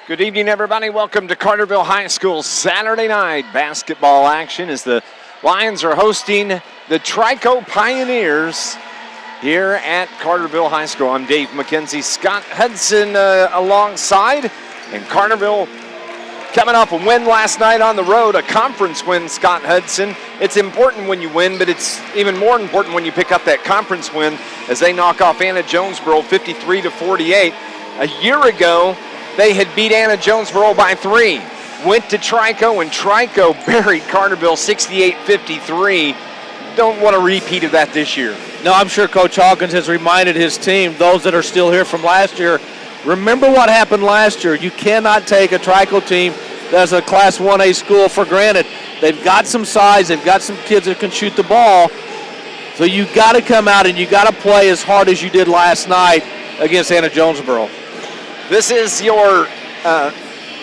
Good evening, everybody. Welcome to Carterville High School Saturday night basketball action as the Lions are hosting the Trico Pioneers here at Carterville High School. I'm Dave McKenzie, Scott Hudson alongside, and Carterville coming off a win last night on the road, a conference win, Scott Hudson. It's important when you win, but it's even more important when you pick up that conference win as they knock off Anna Jonesboro 53-48. A year ago, they had beat Anna Jonesboro by 3. Went to Trico, and Trico buried Carterville 68-53. Don't want a repeat of that this year. No, I'm sure Coach Hawkins has reminded his team, those that are still here from last year, remember what happened last year. You cannot take a Trico team that's a Class 1A school for granted. They've got some size. They've got some kids that can shoot the ball. So you got to come out and you got to play as hard as you did last night against Anna Jonesboro. This is your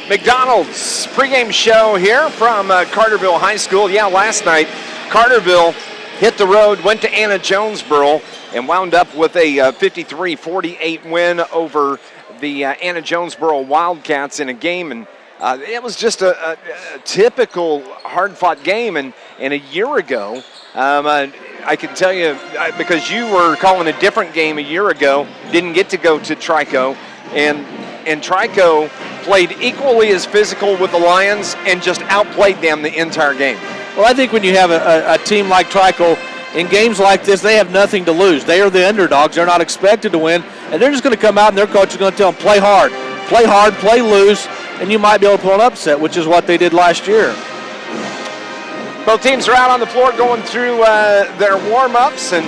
McDonald's pregame show here from Carterville High School. Yeah, last night, Carterville hit the road, went to Anna Jonesboro, and wound up with a 53-48 win over the Anna Jonesboro Wildcats in a game. And it was just a typical hard-fought game. And a year ago, I can tell you, because you were calling a different game a year ago, didn't get to go to Trico, and Trico played equally as physical with the Lions and just outplayed them the entire game. Well, I think when you have a team like Trico, in games like this, they have nothing to lose. They are the underdogs. They're not expected to win, and they're just going to come out and their coach is going to tell them, play hard, play loose, and you might be able to pull an upset, which is what they did last year. Both teams are out on the floor going through their warm-ups, and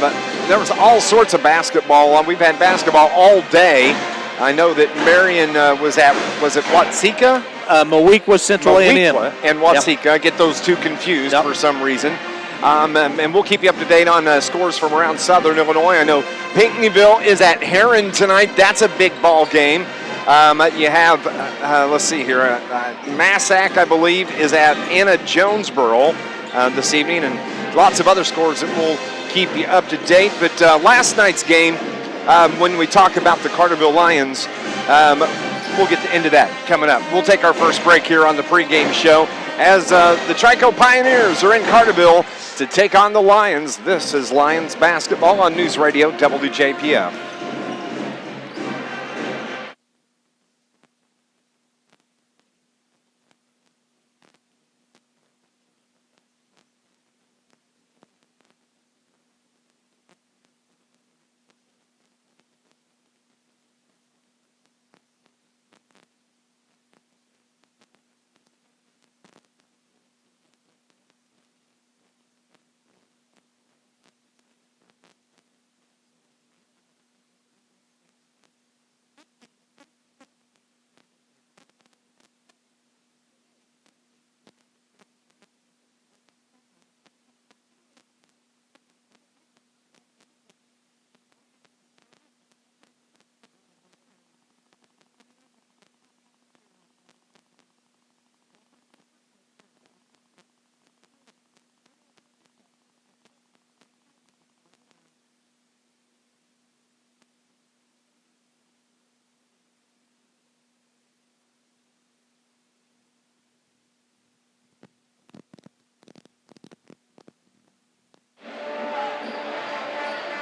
but there was all sorts of basketball. We've had basketball all day. I know that Marion was it Watsika? Mawik was Central A&M. And Watsika. Yep. I get those two confused for some reason. And we'll keep you up to date on scores from around Southern Illinois. I know Pinckneyville is at Heron tonight. That's a big ball game. You have, let's see here, Massac, I believe, is at Anna Jonesboro this evening, and lots of other scores that will keep you up to date. But last night's game, when we talk about the Carterville Lions, we'll get into that coming up. We'll take our first break here on the pregame show as the Trico Pioneers are in Carterville to take on the Lions. This is Lions basketball on NewsRadio WJPF.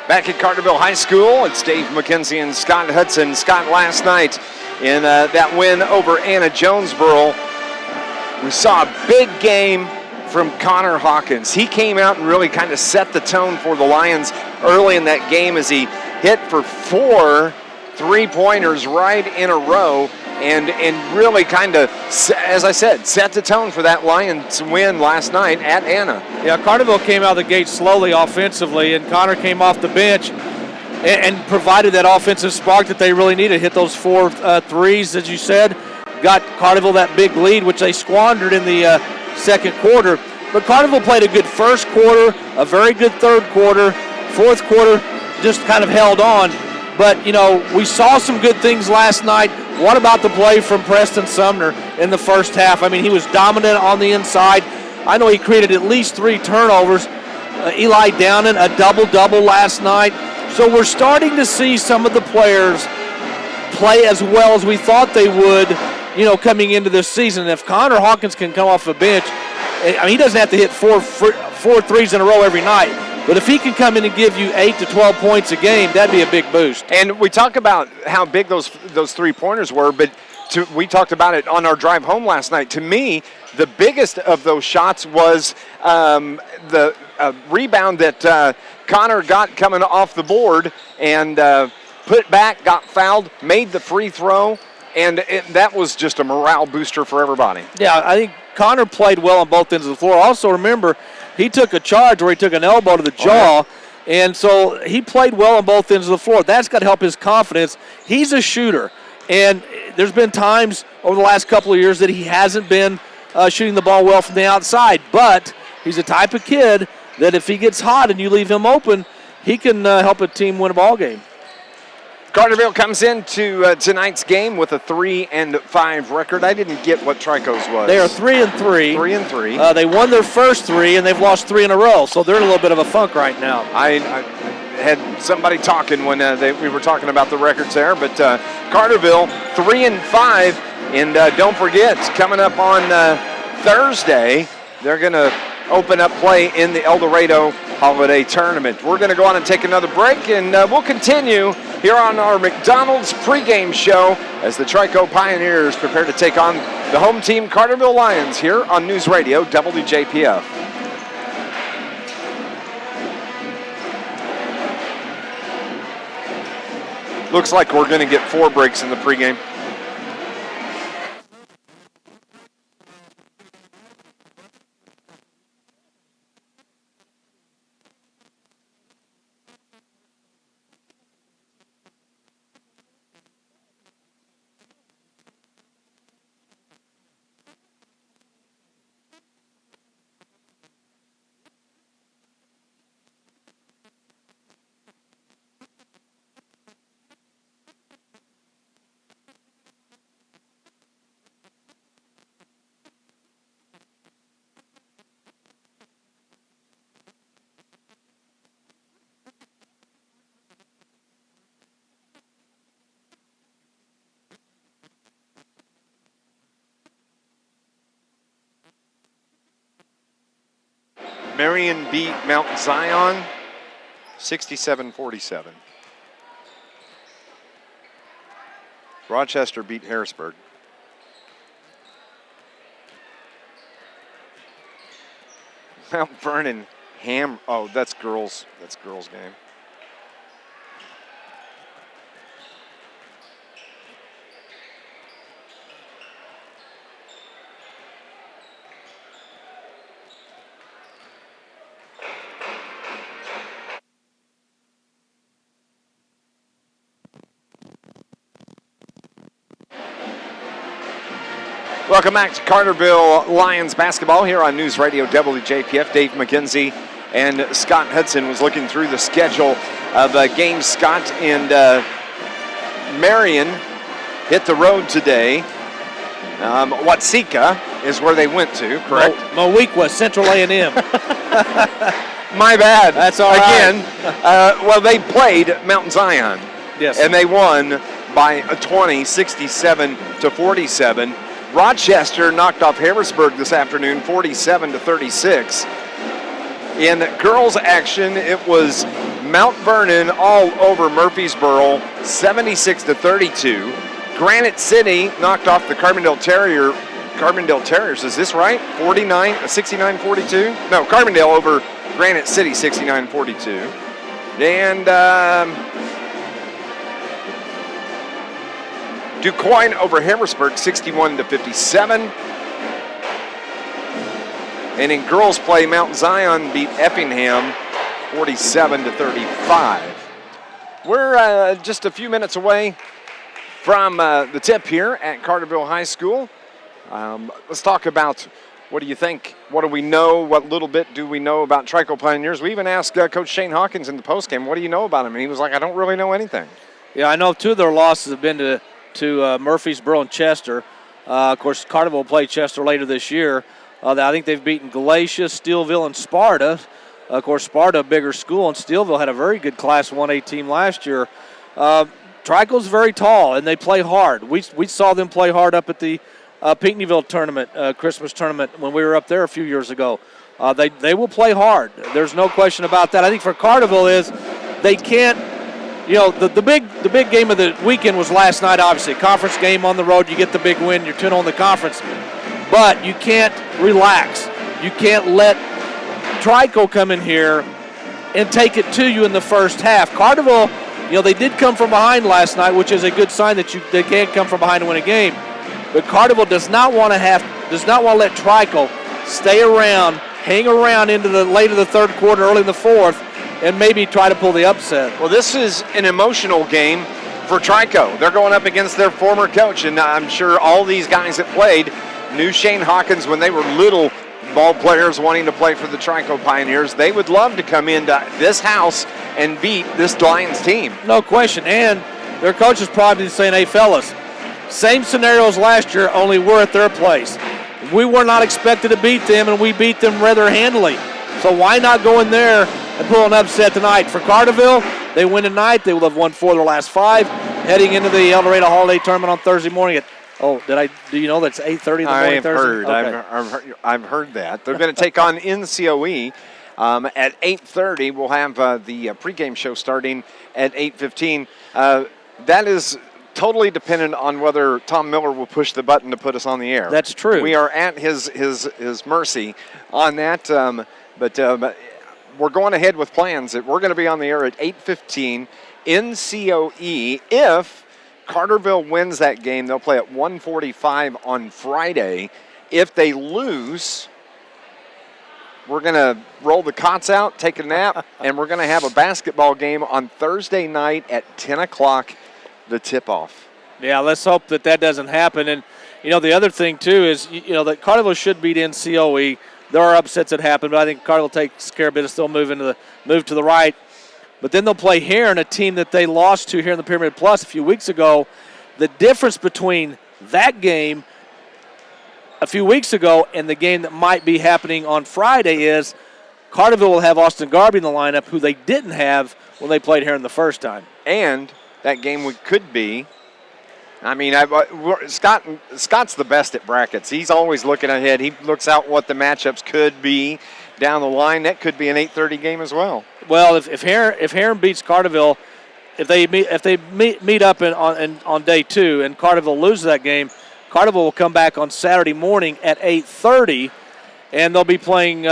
Back at Carterville High School, it's Dave McKenzie and Scott Hudson. Scott, last night in that win over Anna Jonesboro, we saw a big game from Connor Hawkins. He came out and really kind of set the tone for the Lions early in that game as he hit for 4 3-pointers right in a row and really kind of, as I said, set the tone for that Lions win last night at Anna. Yeah, Carterville came out of the gate slowly offensively, and Connor came off the bench and provided that offensive spark that they really needed. Hit those 4 threes, as you said. Got Carterville that big lead, which they squandered in the second quarter. But Carterville played a good first quarter, a very good third quarter. Fourth quarter just kind of held on. But, you know, we saw some good things last night. What about the play from Preston Sumner in the first half? I mean, he was dominant on the inside. I know he created at least 3 turnovers. Eli Downen, a double-double last night. So we're starting to see some of the players play as well as we thought they would, coming into this season. And if Connor Hawkins can come off the bench, I mean, he doesn't have to hit four threes in a row every night. But if he can come in and give you 8 to 12 points a game, that'd be a big boost. And we talk about how big those three-pointers were, but we talked about it on our drive home last night. To me, the biggest of those shots was the rebound that Connor got coming off the board and put back, got fouled, made the free throw, and that was just a morale booster for everybody. Yeah, I think Connor played well on both ends of the floor. Also, remember, he took a charge where he took an elbow to the jaw, and so he played well on both ends of the floor. That's got to help his confidence. He's a shooter, and there's been times over the last couple of years that he hasn't been shooting the ball well from the outside, but he's the type of kid that if he gets hot and you leave him open, he can help a team win a ball game. Carterville comes into tonight's game with a 3-5 record. I didn't get what Trico's was. They are 3-3. 3-3. They won their first 3, and they've lost 3 in a row, so they're in a little bit of a funk right now. I had somebody talking when we were talking about the records there, but Carterville 3-5, and don't forget, coming up on Thursday, they're going to open up play in the El Dorado Holiday Tournament. We're going to go on and take another break, and we'll continue here on our McDonald's pregame show as the Trico Pioneers prepare to take on the home team Carterville Lions here on NewsRadio WJPF. Looks like we're going to get 4 breaks in the pregame. Marion beat Mount Zion 67-47. Rochester beat Harrisburg. Mount Vernon oh, that's girls game. Welcome back to Carterville Lions basketball here on News Radio WJPF. Dave McKenzie and Scott Hudson was looking through the schedule of games. Scott and Marion hit the road today. Watsika is where they went to, correct? Moweaqua, Central A&M. My bad. That's all Again, right. Well, they played Mount Zion. Yes. And they won by 20, 67-47. Rochester knocked off Harrisburg this afternoon, 47-36. In girls action, it was Mount Vernon all over Murfreesboro, 76-32. Granite City knocked off the Carbondale Terriers, is this right? 69-42? No, Carbondale over Granite City, 69-42. And DuQuoin over Harrisburg, 61-57. And in girls play, Mount Zion beat Effingham, 47-35. We're just a few minutes away from the tip here at Carterville High School. Let's talk about what do you think? What do we know? What little bit do we know about Trico Pioneers? We even asked Coach Shane Hawkins in the postgame, what do you know about him? And he was like, I don't really know anything. Yeah, I know 2 of their losses have been to Murfreesboro and Chester. Of course, Carterville will play Chester later this year. I think they've beaten Galatia, Steelville, and Sparta. Of course, Sparta, a bigger school, and Steelville had a very good Class 1A team last year. Trico Trico's very tall, and they play hard. We saw them play hard up at the Pinckneyville tournament, Christmas tournament, when we were up there a few years ago. They will play hard. There's no question about that. I think for Carterville is they can't, the big game of the weekend was last night, obviously. Conference game on the road, you get the big win, you're 2-0 in the conference. But you can't relax. You can't let Trico come in here and take it to you in the first half. Carterville, they did come from behind last night, which is a good sign that they can't come from behind to win a game. But Carterville does not want to let Trico stay around, hang around into the late of the third quarter, early in the fourth, and maybe try to pull the upset. Well, this is an emotional game for Trico. They're going up against their former coach, and I'm sure all these guys that played knew Shane Hawkins when they were little ball players wanting to play for the Trico Pioneers. They would love to come into this house and beat this Lions team. No question, and their coach is probably saying, hey, fellas, same scenarios last year, only we're at their place. We were not expected to beat them, and we beat them rather handily. So why not go in there and pull an upset tonight? For Carterville, they win tonight. They will have won 4 of their last 5, heading into the El Dorado Holiday Tournament on Thursday morning. Do you know that's 8:30 in the morning Thursday? I've heard that. They're going to take on NCOE at 8:30. We'll have the pregame show starting at 8:15. That is totally dependent on whether Tom Miller will push the button to put us on the air. That's true. We are at his mercy on that, but we're going ahead with plans that we're going to be on the air at 8:15. NCOE, if Carterville wins that game, they'll play at 1:45 on Friday. If they lose, we're going to roll the cots out, take a nap, and we're going to have a basketball game on Thursday night at 10 o'clock, the tip-off. Yeah, let's hope that doesn't happen. And, the other thing, too, is, that Carterville should beat NCOE. There are upsets that happen, but I think Carterville takes care of it and still move to the right. But then they'll play Heron, a team that they lost to here in the Pyramid Plus a few weeks ago. The difference between that game a few weeks ago and the game that might be happening on Friday is Carterville will have Austin Garby in the lineup, who they didn't have when they played Heron the first time. And that game could be, Scott's the best at brackets. He's always looking ahead. He looks out what the matchups could be down the line. That could be an 8:30 game as well. Well, if Heron beats Carterville, if they meet up on day 2 and Carterville loses that game, Carterville will come back on Saturday morning at 8:30, and they'll be playing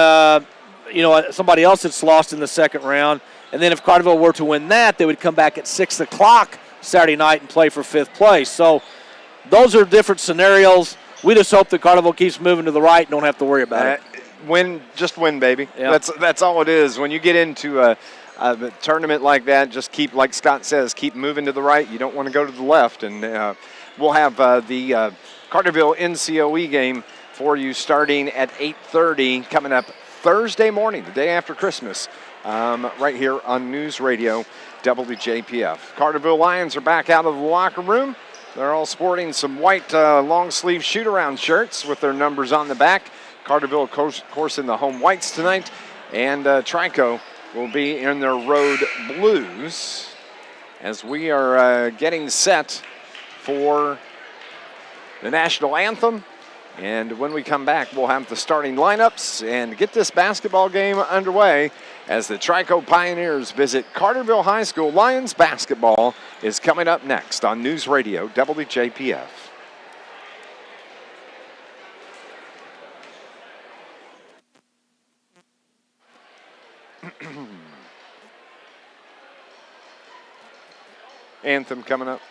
somebody else that's lost in the second round. And then if Carterville were to win that, they would come back at 6 o'clock Saturday night and play for 5th place. So those are different scenarios. We just hope that Carterville keeps moving to the right and don't have to worry about it. Just win, baby. Yeah. That's all it is. When you get into a tournament like that, just keep, like Scott says, keep moving to the right. You don't want to go to the left. And we'll have the Carterville NCOE game for you starting at 8:30 coming up Thursday morning, the day after Christmas, right here on News Radio WJPF. Carterville Lions are back out of the locker room. They're all sporting some white long-sleeve shoot-around shirts with their numbers on the back. Carterville, of course, in the home whites tonight. And Trico will be in their road blues as we are getting set for the national anthem. And when we come back, we'll have the starting lineups and get this basketball game underway as the Trico Pioneers visit Carterville High School. Lions basketball is coming up next on News Radio WJPF. Anthem coming up.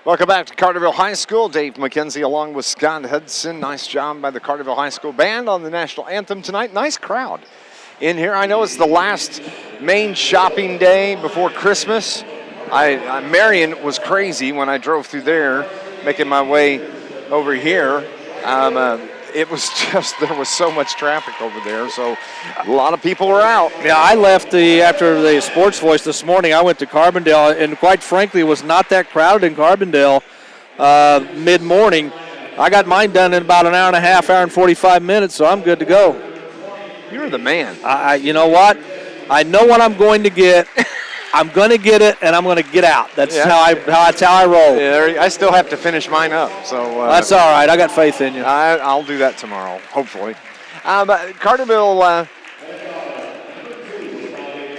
Welcome back to Carterville High School. Dave McKenzie along with Scott Hudson. Nice job by the Carterville High School band on the national anthem tonight. Nice crowd in here. I know it's the last main shopping day before Christmas. Marion was crazy when I drove through there, making my way over here. It was just, there was so much traffic over there, so a lot of people were out. Yeah, I left after the Sports Voice this morning. I went to Carbondale, and quite frankly, it was not that crowded in Carbondale mid-morning. I got mine done in about an hour and a half, hour and 45 minutes, so I'm good to go. You're the man. You know what? I know what I'm going to get. I'm going to get it, and I'm going to get out. That's how I roll. Yeah, I still have to finish mine up. So that's all right. I got faith in you. I'll do that tomorrow, hopefully. But Carterville,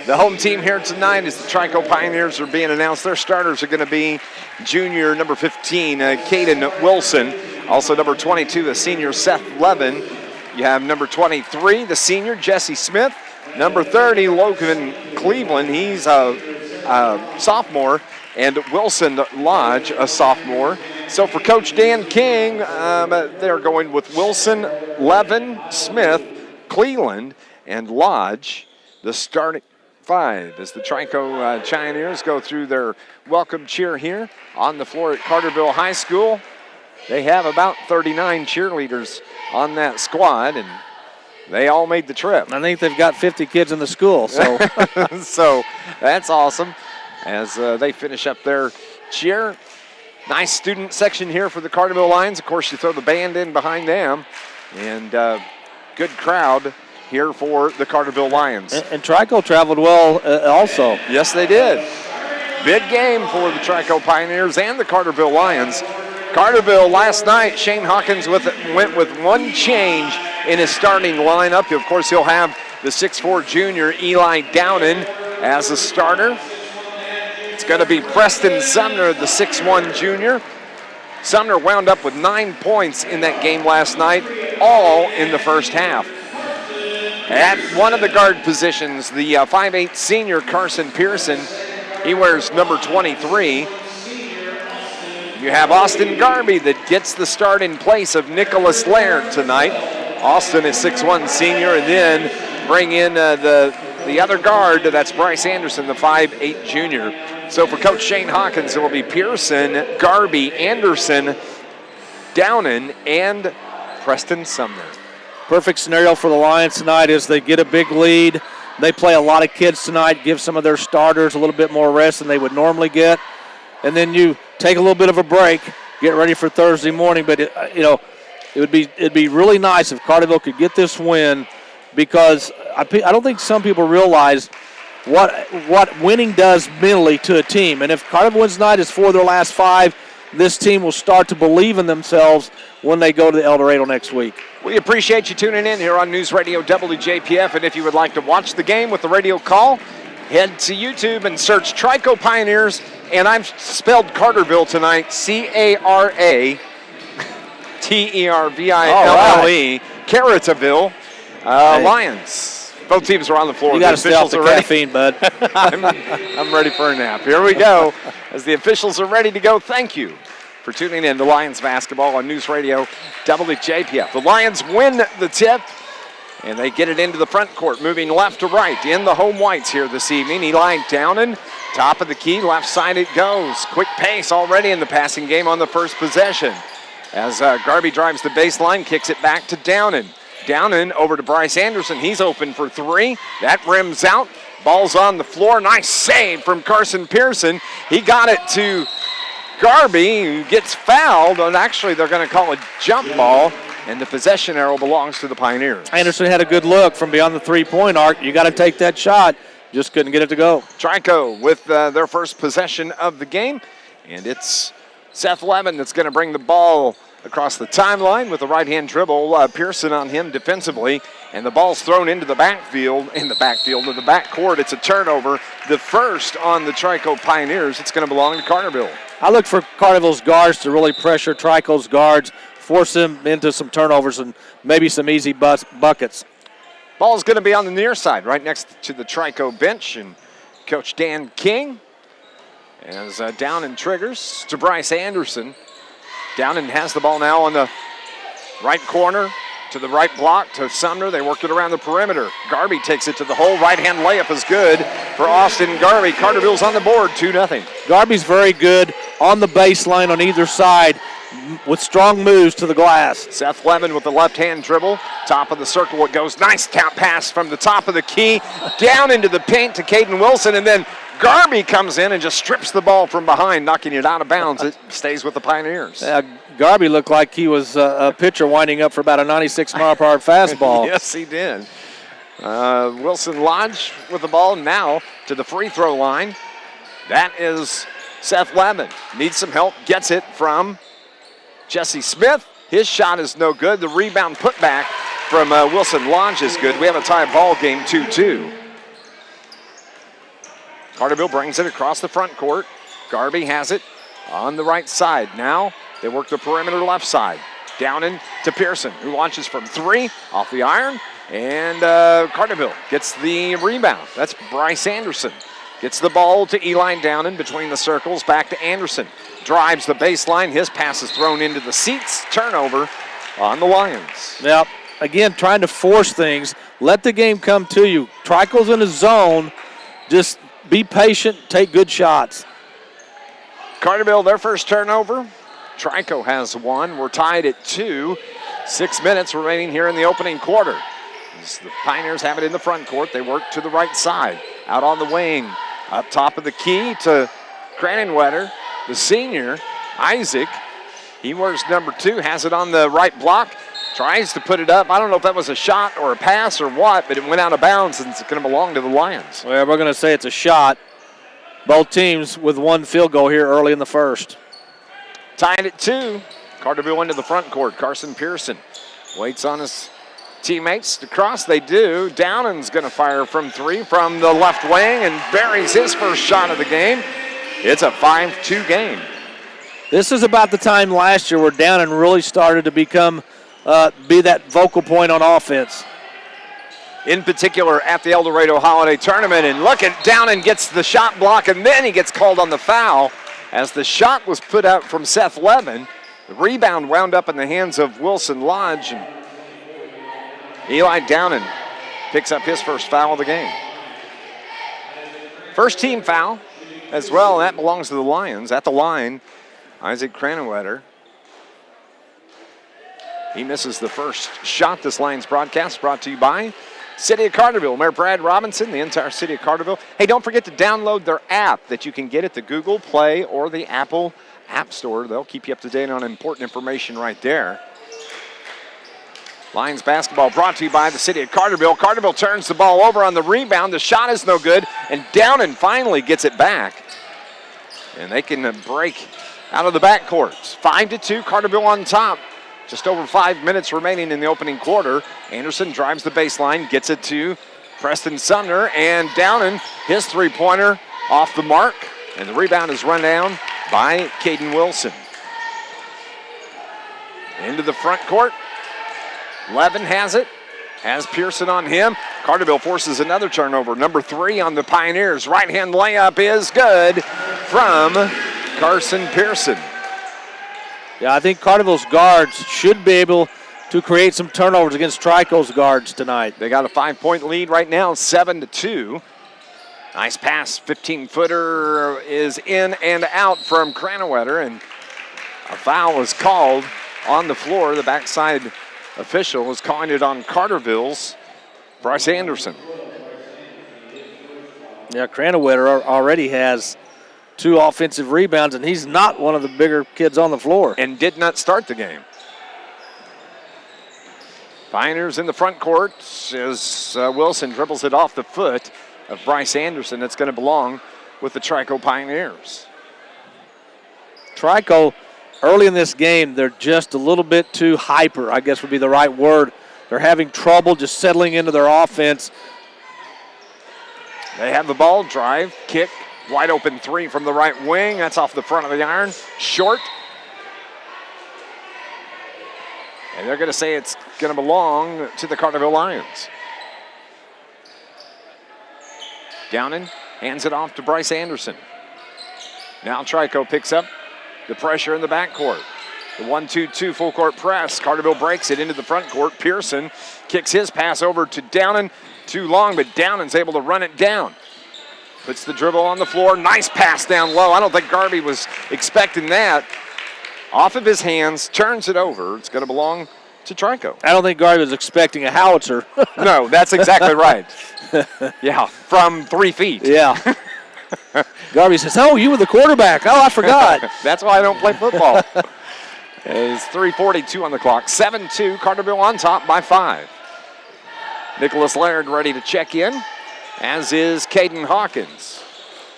the home team here tonight is the Trico Pioneers are being announced. Their starters are going to be junior number 15, Caden Wilson. Also number 22, the senior Seth Levin. You have number 23, the senior Jesse Smith. Number 30, Logan Cleveland, he's a sophomore, and Wilson Lodge, a sophomore. So for Coach Dan King, they're going with Wilson, Levin, Smith, Cleveland, and Lodge, the starting five, as the Trico Pioneers go through their welcome cheer here on the floor at Carterville High School. They have about 39 cheerleaders on that squad, and they all made the trip. I think they've got 50 kids in the school. So, so that's awesome as they finish up their cheer. Nice student section here for the Carterville Lions. Of course, you throw the band in behind them. And good crowd here for the Carterville Lions. And Trico traveled well also. Yes, they did. Big game for the Trico Pioneers and the Carterville Lions. Carterville last night, Shane Hawkins went with one change in his starting lineup. Of course, he'll have the 6'4 junior Eli Downen as a starter. It's going to be Preston Sumner, the 6'1 junior. Sumner wound up with 9 points in that game last night, all in the first half. At one of the guard positions, the 5'8 senior Carson Pearson, he wears number 23. You have Austin Garby that gets the start in place of Nicholas Laird tonight. Austin is 6'1 senior, and then bring in the other guard, that's Bryce Anderson, the 5'8 junior. So for Coach Shane Hawkins, it will be Pearson, Garby, Anderson, Downen, and Preston Sumner. Perfect scenario for the Lions tonight is they get a big lead. They play a lot of kids tonight, give some of their starters a little bit more rest than they would normally get. And then you take a little bit of a break, get ready for Thursday morning. But it'd be really nice if Carterville could get this win, because I don't think some people realize what winning does mentally to a team. And if Carterville wins tonight is 4 of their last 5, this team will start to believe in themselves when they go to the El Dorado next week. We appreciate you tuning in here on News Radio WJPF. And if you would like to watch the game with the radio call, head to YouTube and search Trico Pioneers. And I've spelled Carterville tonight, Caraterville, right. Caraterville Lions. Both teams are on the floor. You got to stay off the caffeine, bud. I'm ready for a nap. Here we go. As the officials are ready to go, thank you for tuning in to Lions basketball on News Radio WJPF. The Lions win the tip, and they get it into the front court, moving left to right in the home whites here this evening. Eli Downen, top of the key, left side it goes. Quick pace already in the passing game on the first possession. As Garby drives the baseline, kicks it back to Downen. Downen over to Bryce Anderson. He's open for 3. That rims out. Ball's on the floor. Nice save from Carson Pearson. He got it to Garby, who gets fouled. And actually, they're going to call a jump ball. And the possession arrow belongs to the Pioneers. Anderson had a good look from beyond the three-point arc. You got to take that shot. Just couldn't get it to go. Trico with their first possession of the game. And it's Seth Levin that's going to bring the ball across the timeline with a right-hand dribble. Pearson on him defensively. And the ball's thrown into the backfield, of the backcourt. It's a turnover. The first on the Trico Pioneers. It's going to belong to Carterville. I look for Carterville's guards to really pressure Trico's guards, force them into some turnovers and maybe some easy buckets. Ball's going to be on the near side, right next to the Trico bench. And Coach Dan King As Downen triggers to Bryce Anderson. Downen has the ball now on the right corner to the right block to Sumner. They work it around the perimeter. Garby takes it to the hole. Right-hand layup is good for Austin Garby. Carterville's on the board, 2-0. Garby's very good on the baseline on either side with strong moves to the glass. Seth Levin with the left-hand dribble. Top of the circle it goes. Nice tap pass from the top of the key. Down into the paint to Caden Wilson, and then Garby comes in and just strips the ball from behind, knocking it out of bounds. It stays with the Pioneers. Garby looked like he was a pitcher winding up for about a 96-mile-per-hour fastball. Yes, he did. Wilson Lodge with the ball now to the free throw line. That is Seth Levin. Needs some help. Gets it from Jesse Smith. His shot is no good. The rebound putback from Wilson Lodge is good. We have a tie ball game, 2-2. Carterville brings it across the front court. Garby has it on the right side. Now they work the perimeter left side. Downen to Pearson, who launches from three off the iron. And Carterville gets the rebound. That's Bryce Anderson. Gets the ball to Eli Downen between the circles. Back to Anderson. Drives the baseline. His pass is thrown into the seats. Turnover on the Lions. Now, again, trying to force things. Let the game come to you. Trico's in a zone. Just be patient. Take good shots. Carterville, their first turnover. Trico has one. We're tied at 2. 6 minutes remaining here in the opening quarter. As the Pioneers have it in the front court. They work to the right side. Out on the wing. Up top of the key to Cranenwetter. The senior, Isaac. He wears number 2. Has it on the right block. Tries to put it up. I don't know if that was a shot or a pass or what, but it went out of bounds and it's going to belong to the Lions. Well, we're going to say it's a shot. Both teams with one field goal here early in the first. Tied at 2. Carterville into the front court. Carson Pearson waits on his teammates to cross. They do. Downen's going to fire from 3 from the left wing and buries his first shot of the game. It's a 5-2 game. This is about the time last year where Downen really started to become be that vocal point on offense. In particular at the El Dorado Holiday Tournament. And look at Downen gets the shot block and then he gets called on the foul as the shot was put out from Seth Levin. The rebound wound up in the hands of Wilson Lodge. And Eli Downen picks up his first foul of the game. First team foul as well. That belongs to the Lions. At the line, Isaac Cranenwetter. He misses the first shot. This Lions broadcast brought to you by City of Carterville. Mayor Brad Robinson, the entire City of Carterville. Hey, don't forget to download their app that you can get at the Google Play or the Apple App Store. They'll keep you up to date on important information right there. Lions basketball brought to you by the City of Carterville. Carterville turns the ball over on the rebound. The shot is no good, and Downen finally gets it back. And they can break out of the backcourt. 5-2, Carterville on top. Just over 5 minutes remaining in the opening quarter. Anderson drives the baseline, gets it to Preston Sumner, and Downen, his three-pointer off the mark, and the rebound is run down by Caden Wilson. Into the front court. Levin has it, has Pearson on him. Carterville forces another turnover. Number 3 on the Pioneers. Right-hand layup is good from Carson Pearson. Yeah, I think Carterville's guards should be able to create some turnovers against Trico's guards tonight. They got a 5-point lead right now, 7-2. Nice pass, 15-footer is in and out from Cranenwetter, and a foul was called on the floor. The backside official was calling it on Carterville's Bryce Anderson. Yeah, Cranenwetter already has 2 offensive rebounds, and he's not one of the bigger kids on the floor. And did not start the game. Pioneers in the front court as Wilson dribbles it off the foot of Bryce Anderson. That's going to belong with the Trico Pioneers. Trico, early in this game, they're just a little bit too hyper, I guess would be the right word. They're having trouble just settling into their offense. They have the ball, drive, kick. Wide open 3 from the right wing. That's off the front of the iron. Short. And they're going to say it's going to belong to the Carterville Lions. Downen hands it off to Bryce Anderson. Now Trico picks up the pressure in the backcourt. The 1-2-2 full court press. Carterville breaks it into the front court. Pearson kicks his pass over to Downen. Too long, but Downen's able to run it down. Puts the dribble on the floor. Nice pass down low. I don't think Garby was expecting that. Off of his hands, turns it over. It's going to belong to Trico. I don't think Garby was expecting a howitzer. No, that's exactly right. Yeah, from 3 feet. Yeah. Garby says, oh, you were the quarterback. Oh, I forgot. That's why I don't play football. It's 3:42 on the clock. 7-2, Carterville on top by 5. Nicholas Laird ready to check in, as is Caden Hawkins.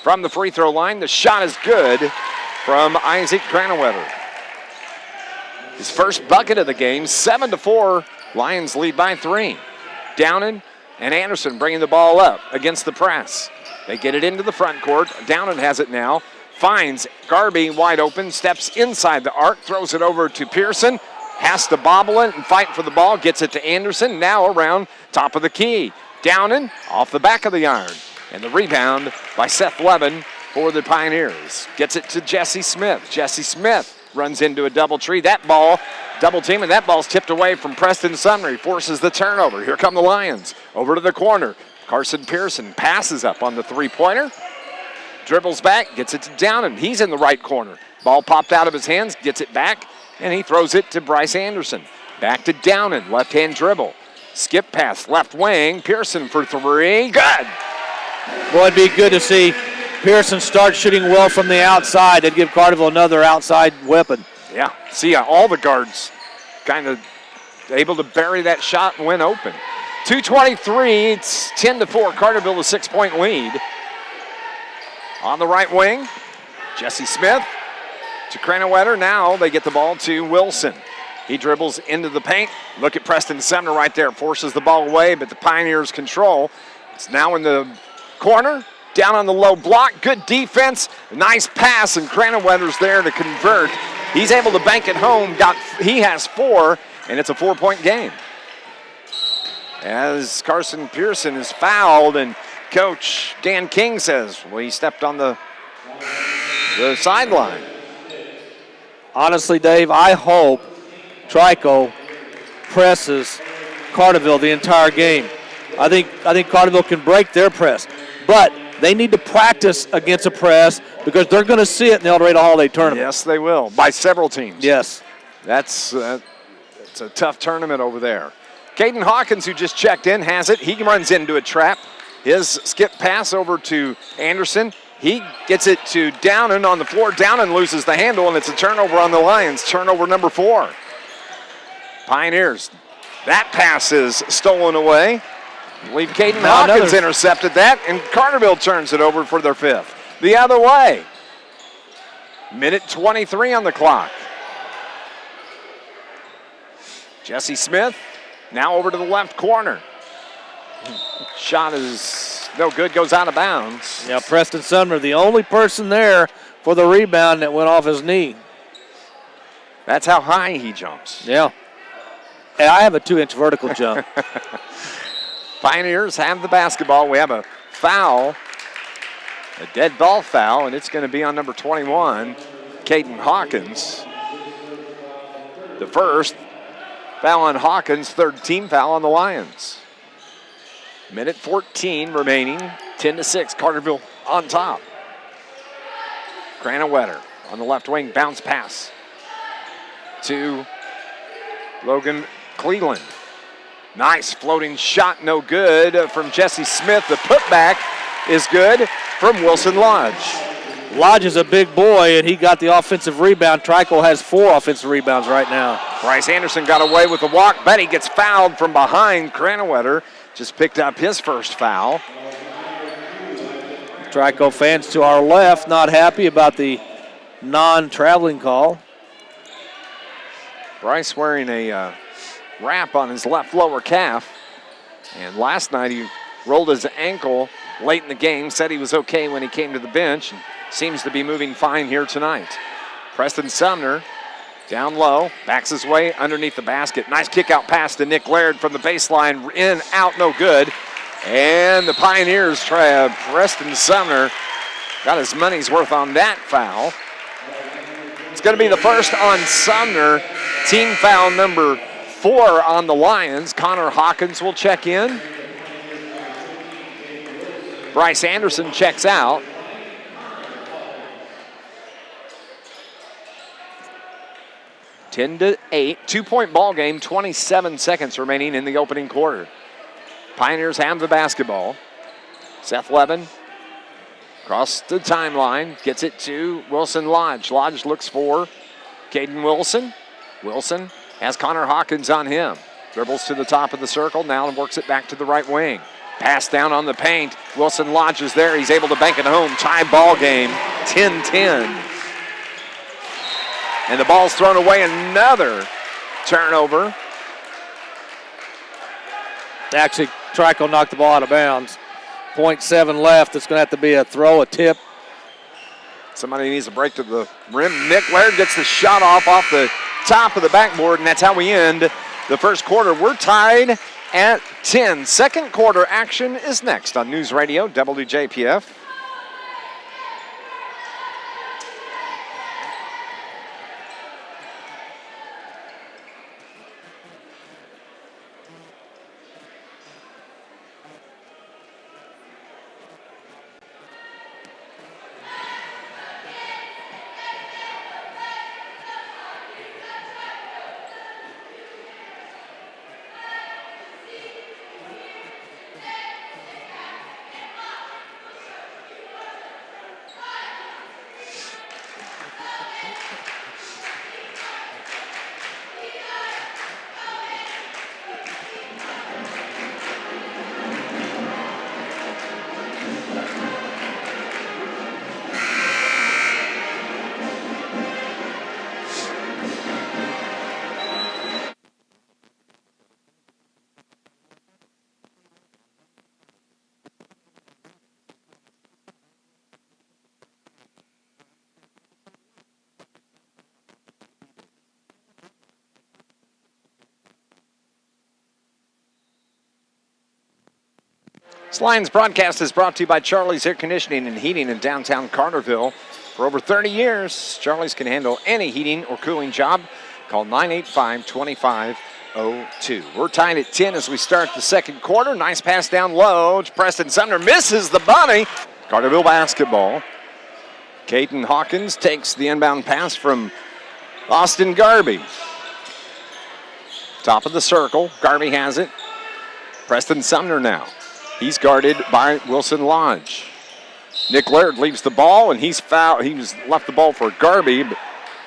From the free throw line, the shot is good from Isaac Cranewetter. His first bucket of the game, 7-4. Lions lead by 3. Downen and Anderson bringing the ball up against the press. They get it into the front court. Downen has it now. Finds Garby wide open, steps inside the arc, throws it over to Pearson. Has to bobble it and fight for the ball. Gets it to Anderson. Now around top of the key. Downen off the back of the iron. And the rebound by Seth Levin for the Pioneers. Gets it to Jesse Smith. Jesse Smith runs into a double tree. That ball, double team, and that ball's tipped away from Preston Sumner. He forces the turnover. Here come the Lions. Over to the corner. Carson Pearson passes up on the three-pointer. Dribbles back, gets it to Downen. He's in the right corner. Ball popped out of his hands, gets it back, and he throws it to Bryce Anderson. Back to Downen, left-hand dribble. Skip pass, left wing. Pearson for 3. Good! Well, it'd be good to see Pearson start shooting well from the outside. That'd give Carterville another outside weapon. Yeah, see all the guards kind of able to bury that shot and win open. 2:23, it's 10-4. Carterville a 6-point lead. On the right wing, Jesse Smith to Cranewetter. Now they get the ball to Wilson. He dribbles into the paint. Look at Preston Sumner right there. Forces the ball away, but the Pioneers control. It's now in the corner. Down on the low block. Good defense. Nice pass, and Cranewetter's there to convert. He's able to bank it home. He has 4, and it's a 4-point game. As Carson Pearson is fouled, and Coach Dan King says, well, he stepped on the sideline. Honestly, Dave, I hope Trico presses Carterville the entire game. I think Carterville can break their press, but they need to practice against a press because they're going to see it in the El Dorado Holiday Tournament. Yes, they will, by several teams. Yes. It's a tough tournament over there. Caden Hawkins, who just checked in, has it. He runs into a trap. His skip pass over to Anderson. He gets it to Downen on the floor. Downen loses the handle, and it's a turnover on the Lions. Turnover number 4. Pioneers. That pass is stolen away. I believe Caden Hawkins intercepted that, and Carterville turns it over for their 5th. The other way. Minute 23 on the clock. Jesse Smith now over to the left corner. Shot is no good, goes out of bounds. Yeah, Preston Sumner, the only person there for the rebound that went off his knee. That's how high he jumps. Yeah. And I have a 2-inch vertical jump. Pioneers have the basketball. We have a foul, a dead ball foul, and it's going to be on number 21, Caden Hawkins. The first foul on Hawkins, 3rd team foul on the Lions. Minute 14 remaining, 10-6, Carterville on top. Cranewetter on the left wing, bounce pass to Logan Cleveland. Nice floating shot, no good from Jesse Smith. The putback is good from Wilson Lodge. Lodge is a big boy, and he got the offensive rebound. Trico has 4 offensive rebounds right now. Bryce Anderson got away with the walk, but he gets fouled from behind. Cranewetter just picked up his first foul. Trico fans to our left not happy about the non-traveling call. Bryce wearing a wrap on his left lower calf. And last night he rolled his ankle late in the game, said he was okay when he came to the bench, and seems to be moving fine here tonight. Preston Sumner down low, backs his way underneath the basket. Nice kick out pass to Nick Laird from the baseline, in, out, no good. And the Pioneers try Preston Sumner Got his money's worth on that foul. It's going to be the first on Sumner. Team foul number 4 on the Lions. Connor Hawkins will check in. Bryce Anderson checks out. (10-8), 2-point ball game, 27 seconds remaining in the opening quarter. Pioneers have the basketball. Seth Levin across the timeline, gets it to Wilson Lodge. Lodge looks for Caden Wilson. Wilson has Connor Hawkins on him. Dribbles to the top of the circle, now works it back to the right wing. Pass down on the paint. Wilson Lodge is there. He's able to bank it home. Tie ball game, 10-10. And the ball's thrown away. Another turnover. Actually, Trico knocked the ball out of bounds. 0.7 left. It's going to have to be a throw, a tip. Somebody needs to break to the rim. Nick Laird gets the shot off the top of the backboard, and that's how we end the first quarter. We're tied at 10. Second quarter action is next on News Radio WJPF. This Lions broadcast is brought to you by Charlie's Air Conditioning and Heating in downtown Carterville. For over 30 years, Charlie's can handle any heating or cooling job. Call 985-2502. We're tied at 10 as we start the second quarter. Nice pass down low. Preston Sumner misses the bunny. Carterville basketball. Caden Hawkins takes the inbound pass from Austin Garby. Top of the circle. Garby has it. Preston Sumner now. He's guarded by Wilson Lodge. Nick Laird leaves the ball, and he's fouled. He was left the ball for Garby, but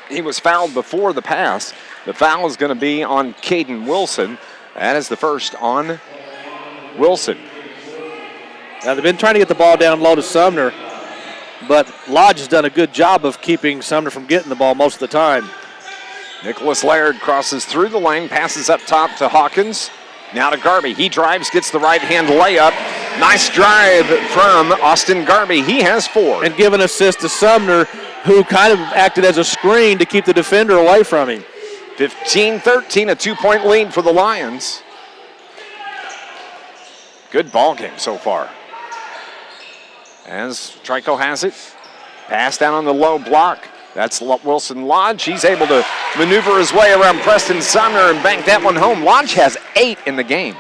he was fouled before the pass. The foul is going to be on Caden Wilson. That is the first on Wilson. Now, they've been trying to get the ball down low to Sumner, but Lodge has done a good job of keeping Sumner from getting the ball most of the time. Nicholas Laird crosses through the lane, passes up top to Hawkins. Now to Garby. He drives, gets the right-hand layup. Nice drive from Austin Garby. He has 4. And give an assist to Sumner, who kind of acted as a screen to keep the defender away from him. 15-13, a 2-point lead for the Lions. Good ball game so far. As Trico has it. Pass down on the low block. That's Wilson Lodge. He's able to maneuver his way around Preston Sumner and bank that one home. Lodge has 8 in the game.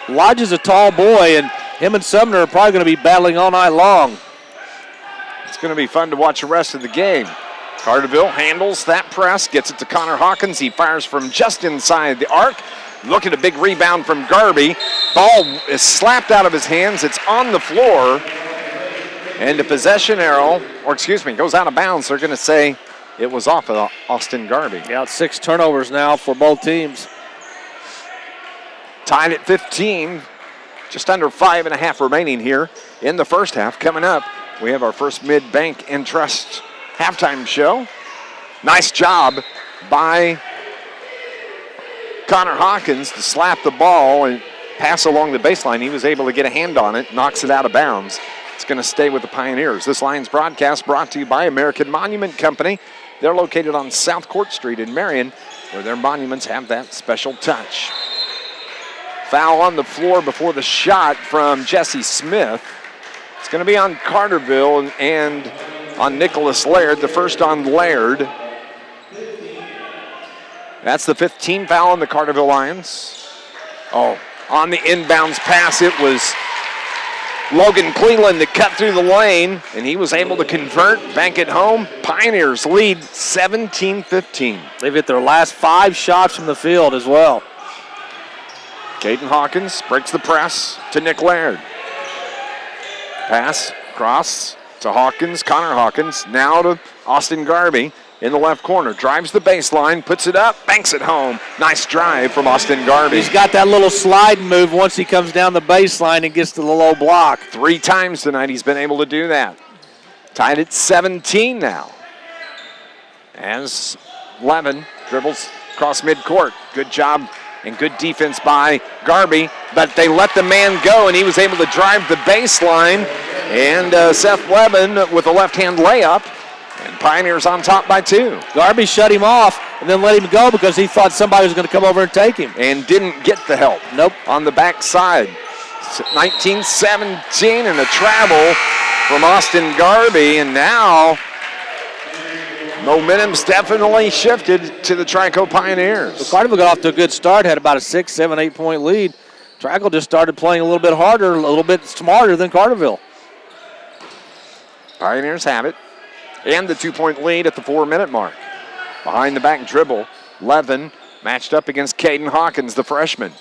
Lodge is a tall boy, and him and Sumner are probably going to be battling all night long. It's going to be fun to watch the rest of the game. Carterville handles that press, gets it to Connor Hawkins. He fires from just inside the arc. Look at a big rebound from Garby. Ball is slapped out of his hands. It's on the floor. And the possession arrow, goes out of bounds. They're going to say it was off of Austin Garby. Yeah, it's 6 turnovers now for both teams. Tied at 15. Just under 5.5 remaining here in the first half. Coming up, we have our first Mid-Bank and Trust halftime show. Nice job by Connor Hawkins to slap the ball and pass along the baseline. He was able to get a hand on it, knocks it out of bounds. It's going to stay with the Pioneers. This Lions broadcast brought to you by American Monument Company. They're located on South Court Street in Marion, where their monuments have that special touch. Foul on the floor before the shot from Jesse Smith. It's going to be on Carterville and on Nicholas Laird, the first on Laird. That's the 5th team foul on the Carterville Lions. Oh, on the inbounds pass, it was Logan Cleland that cut through the lane, and he was able to convert, bank it home. Pioneers lead 17-15. They've hit their last 5 shots from the field as well. Caden Hawkins breaks the press to Nick Laird. Pass, cross to Hawkins, Connor Hawkins, now to Austin Garvey in the left corner. Drives the baseline, puts it up, banks it home. Nice drive from Austin Garvey. He's got that little slide move once he comes down the baseline and gets to the low block. 3 times tonight he's been able to do that. Tied at 17 now. As Levin dribbles across midcourt. Good job and good defense by Garvey, but they let the man go, and he was able to drive the baseline. And Seth Levin with a left-hand layup, and Pioneers on top by 2. Garvey shut him off and then let him go because he thought somebody was going to come over and take him. And didn't get the help. Nope. On the backside. 19-17 and a travel from Austin Garvey, and now momentum's definitely shifted to the Trico Pioneers. So Carterville got off to a good start, had about a 6, 7, 8 point lead. Trico just started playing a little bit harder, a little bit smarter than Carterville. Pioneers have it. And the 2-point lead at the 4-minute mark. Behind the back dribble, Levin matched up against Caden Hawkins, the freshman.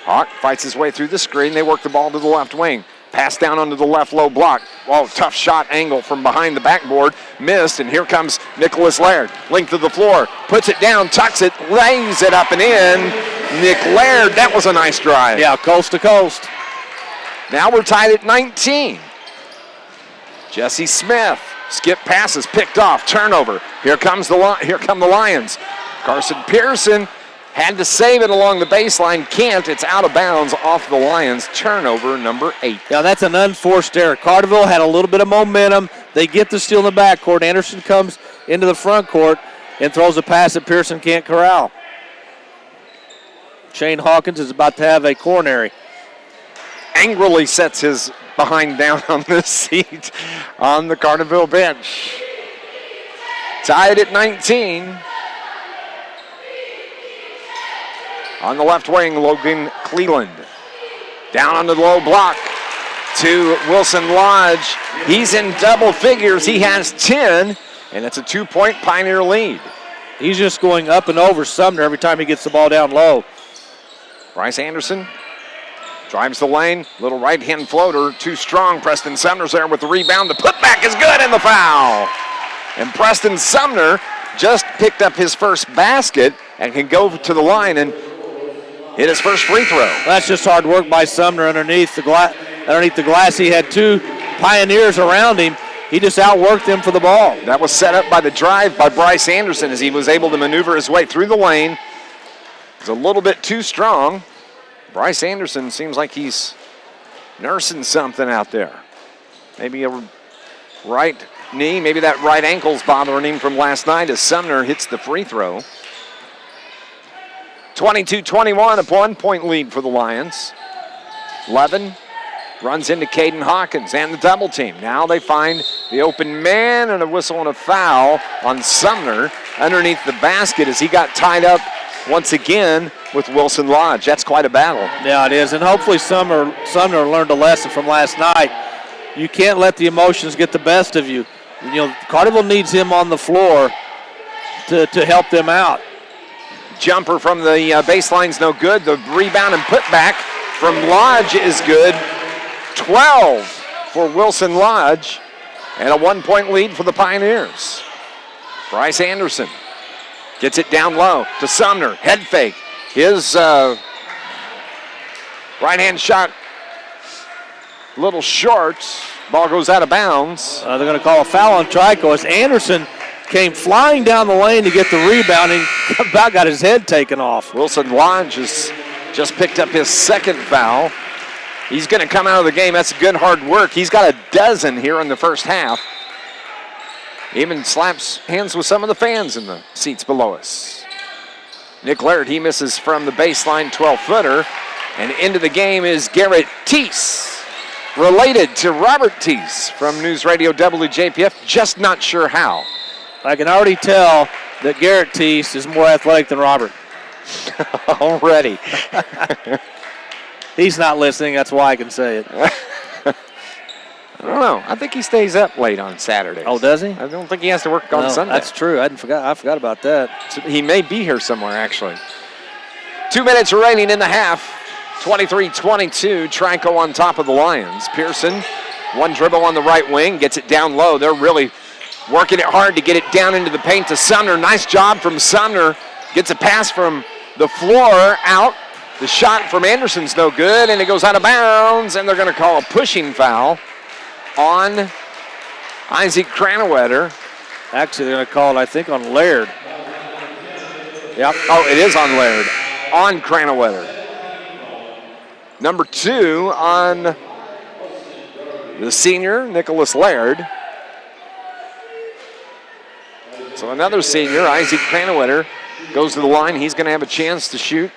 Hawk fights his way through the screen. They work the ball to the left wing. Pass down onto the left low block. Whoa, tough shot angle from behind the backboard. Missed, and here comes Nicholas Laird. Length of the floor, puts it down, tucks it, lays it up and in. Nick Laird, that was a nice drive. Yeah, coast to coast. Now we're tied at 19. Jesse Smith, skip passes, picked off, turnover. Here come the Lions. Carson Pearson had to save it along the baseline, can't. It's out of bounds off the Lions. Turnover number 8. Yeah, that's an unforced error. Carterville had a little bit of momentum. They get the steal in the backcourt. Anderson comes into the front court and throws a pass that Pearson can't corral. Shane Hawkins is about to have a coronary. Angrily sets his behind down on this seat on the Carterville bench. Tied at 19. On the left wing, Logan Cleland. Down on the low block to Wilson Lodge. He's in double figures. He has 10, and it's a 2-point Pioneer lead. He's just going up and over Sumner every time he gets the ball down low. Bryce Anderson drives the lane. Little right-hand floater. Too strong. Preston Sumner's there with the rebound. The putback is good, and the foul. And Preston Sumner just picked up his first basket and can go to the line and hit his first free throw. That's just hard work by Sumner underneath the glass. He had 2 Pioneers around him. He just outworked them for the ball. That was set up by the drive by Bryce Anderson as he was able to maneuver his way through the lane. He's a little bit too strong. Bryce Anderson seems like he's nursing something out there. Maybe a right knee, maybe that right ankle's bothering him from last night as Sumner hits the free throw. 22-21, a 1-point lead for the Lions. Levin runs into Caden Hawkins and the double team. Now they find the open man, and a whistle and a foul on Sumner underneath the basket as he got tied up once again with Wilson Lodge. That's quite a battle. Yeah, it is, and hopefully Sumner learned a lesson from last night. You can't let the emotions get the best of you. You know, Carterville needs him on the floor to help them out. Jumper from the baseline's no good. The rebound and putback from Lodge is good. 12 for Wilson Lodge, and a 1-point lead for the Pioneers. Bryce Anderson gets it down low to Sumner. Head fake. His right-hand shot a little short. Ball goes out of bounds. They're going to call a foul on Trico as Anderson came flying down the lane to get the rebound and about got his head taken off. Wilson Lodge has just picked up his second foul. He's going to come out of the game. That's good hard work. He's got a dozen here in the first half. Even slaps hands with some of the fans in the seats below us. Nick Laird, he misses from the baseline 12-footer. And into the game is Garrett Teese. related to Robert Teese from News Radio WJPF, just not sure how. I can already tell that Garrett Teese is more athletic than Robert. Already. He's not listening, that's why I can say it. I don't know. I think he stays up late on Saturdays. Oh, does he? I don't think he has to work on Sunday. That's true. I forgot about that. So he may be here somewhere, actually. 2 minutes remaining in the half. 23-22. Trico on top of the Lions. Pearson, one dribble on the right wing, gets it down low. They're really working it hard to get it down into the paint to Sumner. Nice job from Sumner. Gets a pass from the floor out. The shot from Anderson's no good, and it goes out of bounds, and they're going to call a pushing foul on Isaac Cranwetter. Actually, they're going to call it, I think, on Laird. Yep. Oh, it is on Laird. On Cranwetter. Number 2 on the senior, Nicholas Laird. So another senior, Isaac Cranwetter, goes to the line. He's going to have a chance to shoot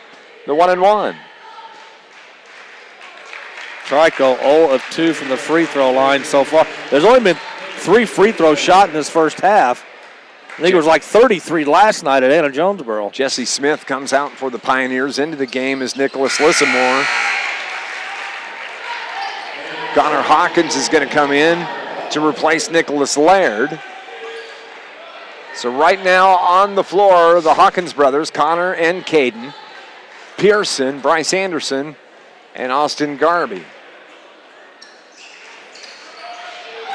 the 1-and-1. Trico 0 of 2 from the free throw line so far. There's only been 3 free throws shot in this first half. I think it was like 33 last night at Anna Jonesboro. Jesse Smith comes out for the Pioneers. Into the game is Nicholas Lissamore. Connor Hawkins is going to come in to replace Nicholas Laird. So right now on the floor, the Hawkins brothers, Connor and Caden, Pearson, Bryce Anderson, and Austin Garby.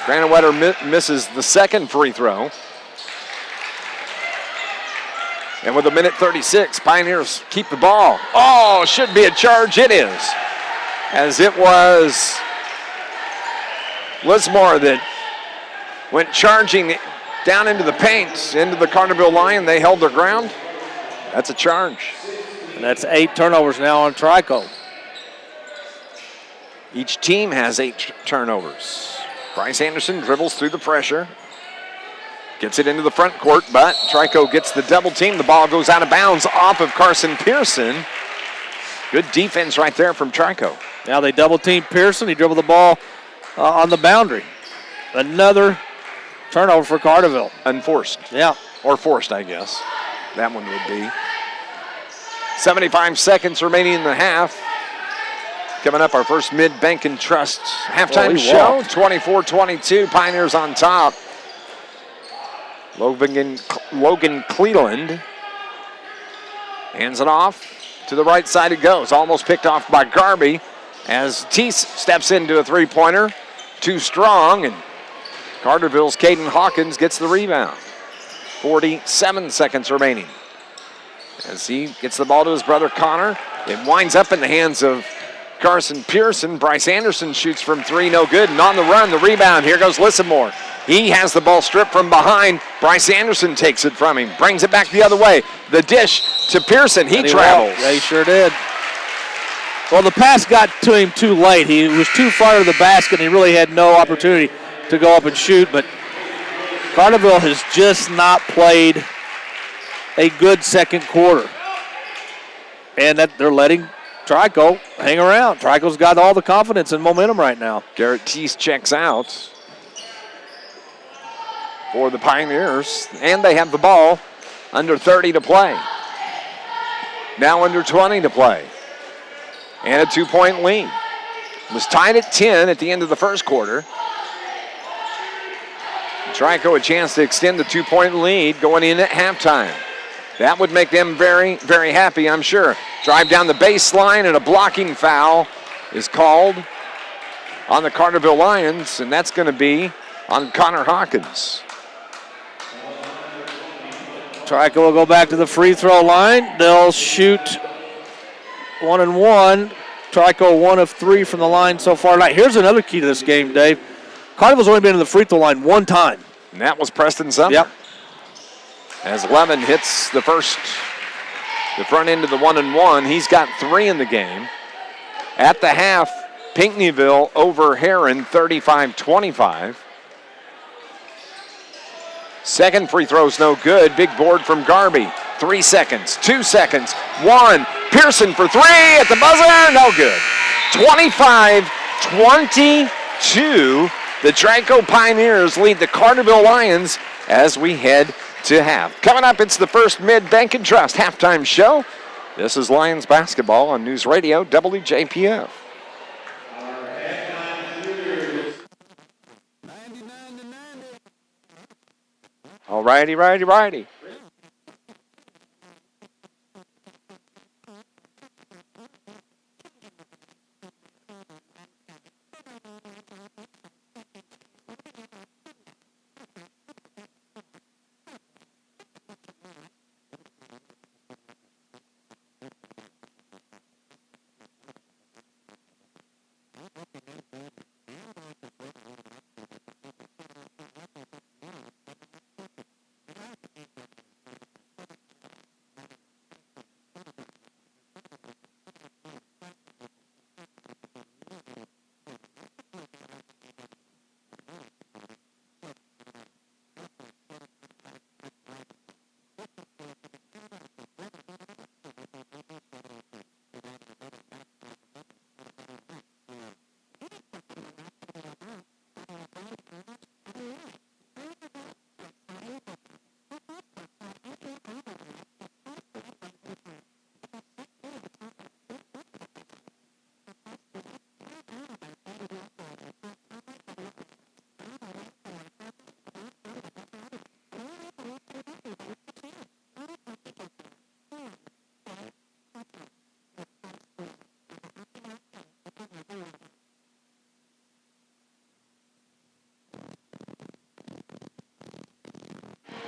Cranwetter misses the second free throw. And with 1:36, Pioneers keep the ball. Oh, should be a charge. It is. As it was Lismore that went charging down into the paint, into the Carterville line. They held their ground. That's a charge. And that's 8 turnovers now on Trico. Each team has 8 turnovers. Bryce Anderson dribbles through the pressure. Gets it into the front court, but Trico gets the double team. The ball goes out of bounds off of Carson Pearson. Good defense right there from Trico. Now they double team Pearson. He dribbled the ball on the boundary. Another turnover for Carterville. Unforced. Yeah. Or forced, I guess. That one would be. 75 seconds remaining in the half. Coming up, our first Mid-Bank and Trust halftime show. 24-22, Pioneers on top. Logan Cleveland hands it off. To the right side it goes. Almost picked off by Garby as Teese steps into a three-pointer. Too strong, and Carterville's Caden Hawkins gets the rebound. 47 seconds remaining. As he gets the ball to his brother Connor, it winds up in the hands of Carson Pearson. Bryce Anderson shoots from 3, no good. And on the run, the rebound. Here goes Lissamore. He has the ball stripped from behind. Bryce Anderson takes it from him, brings it back the other way. The dish to Pearson. He travels. Yeah, he sure did. Well, the pass got to him too late. He was too far to the basket, and he really had no opportunity to go up and shoot. But Carterville has just not played a good second quarter. And that they're letting Trico hang around. Trico's got all the confidence and momentum right now. Garrett Teese checks out for the Pioneers, and they have the ball. Under 30 to play. Now under 20 to play. And a 2-point lead. It was tied at 10 at the end of the first quarter. Trico a chance to extend the 2-point lead going in at halftime. That would make them very, very happy, I'm sure. Drive down the baseline, and a blocking foul is called on the Carterville Lions, and that's going to be on Connor Hawkins. Trico will go back to the free throw line. They'll shoot 1-and-1. Trico 1 of 3 from the line so far tonight. Here's another key to this game, Dave. Carterville's only been to the free throw line one time. And that was Preston Sumner. Yep. As Lemon hits the front end of the 1-and-1. He's got 3 in the game. At the half, Pinckneyville over Heron, 35-25. Second free throw's no good. Big board from Garby. 3 seconds, 2 seconds, 1. Pearson for 3 at the buzzer, no good. 22. The Trico Pioneers lead the Carterville Lions as we head to half. Coming up, it's the First Mid Bank and Trust halftime show. This is Lions basketball on News Radio WJPF. All righty.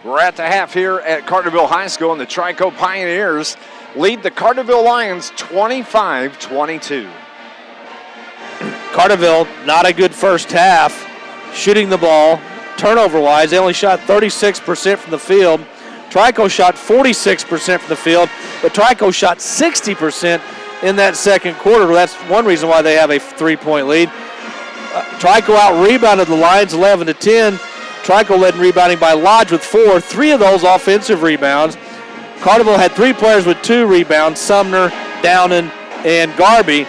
We're at the half here at Carterville High School, and the Trico Pioneers lead the Carterville Lions 25-22. Carterville, not a good first half, shooting the ball. Turnover-wise, they only shot 36% from the field. Trico shot 46% from the field, but Trico shot 60% in that second quarter. That's one reason why they have a 3-point lead. Trico out-rebounded the Lions 11-10. Trico led in rebounding by Lodge with 4. 3 of those offensive rebounds. Carterville had 3 players with 2 rebounds, Sumner, Downen, and Garby.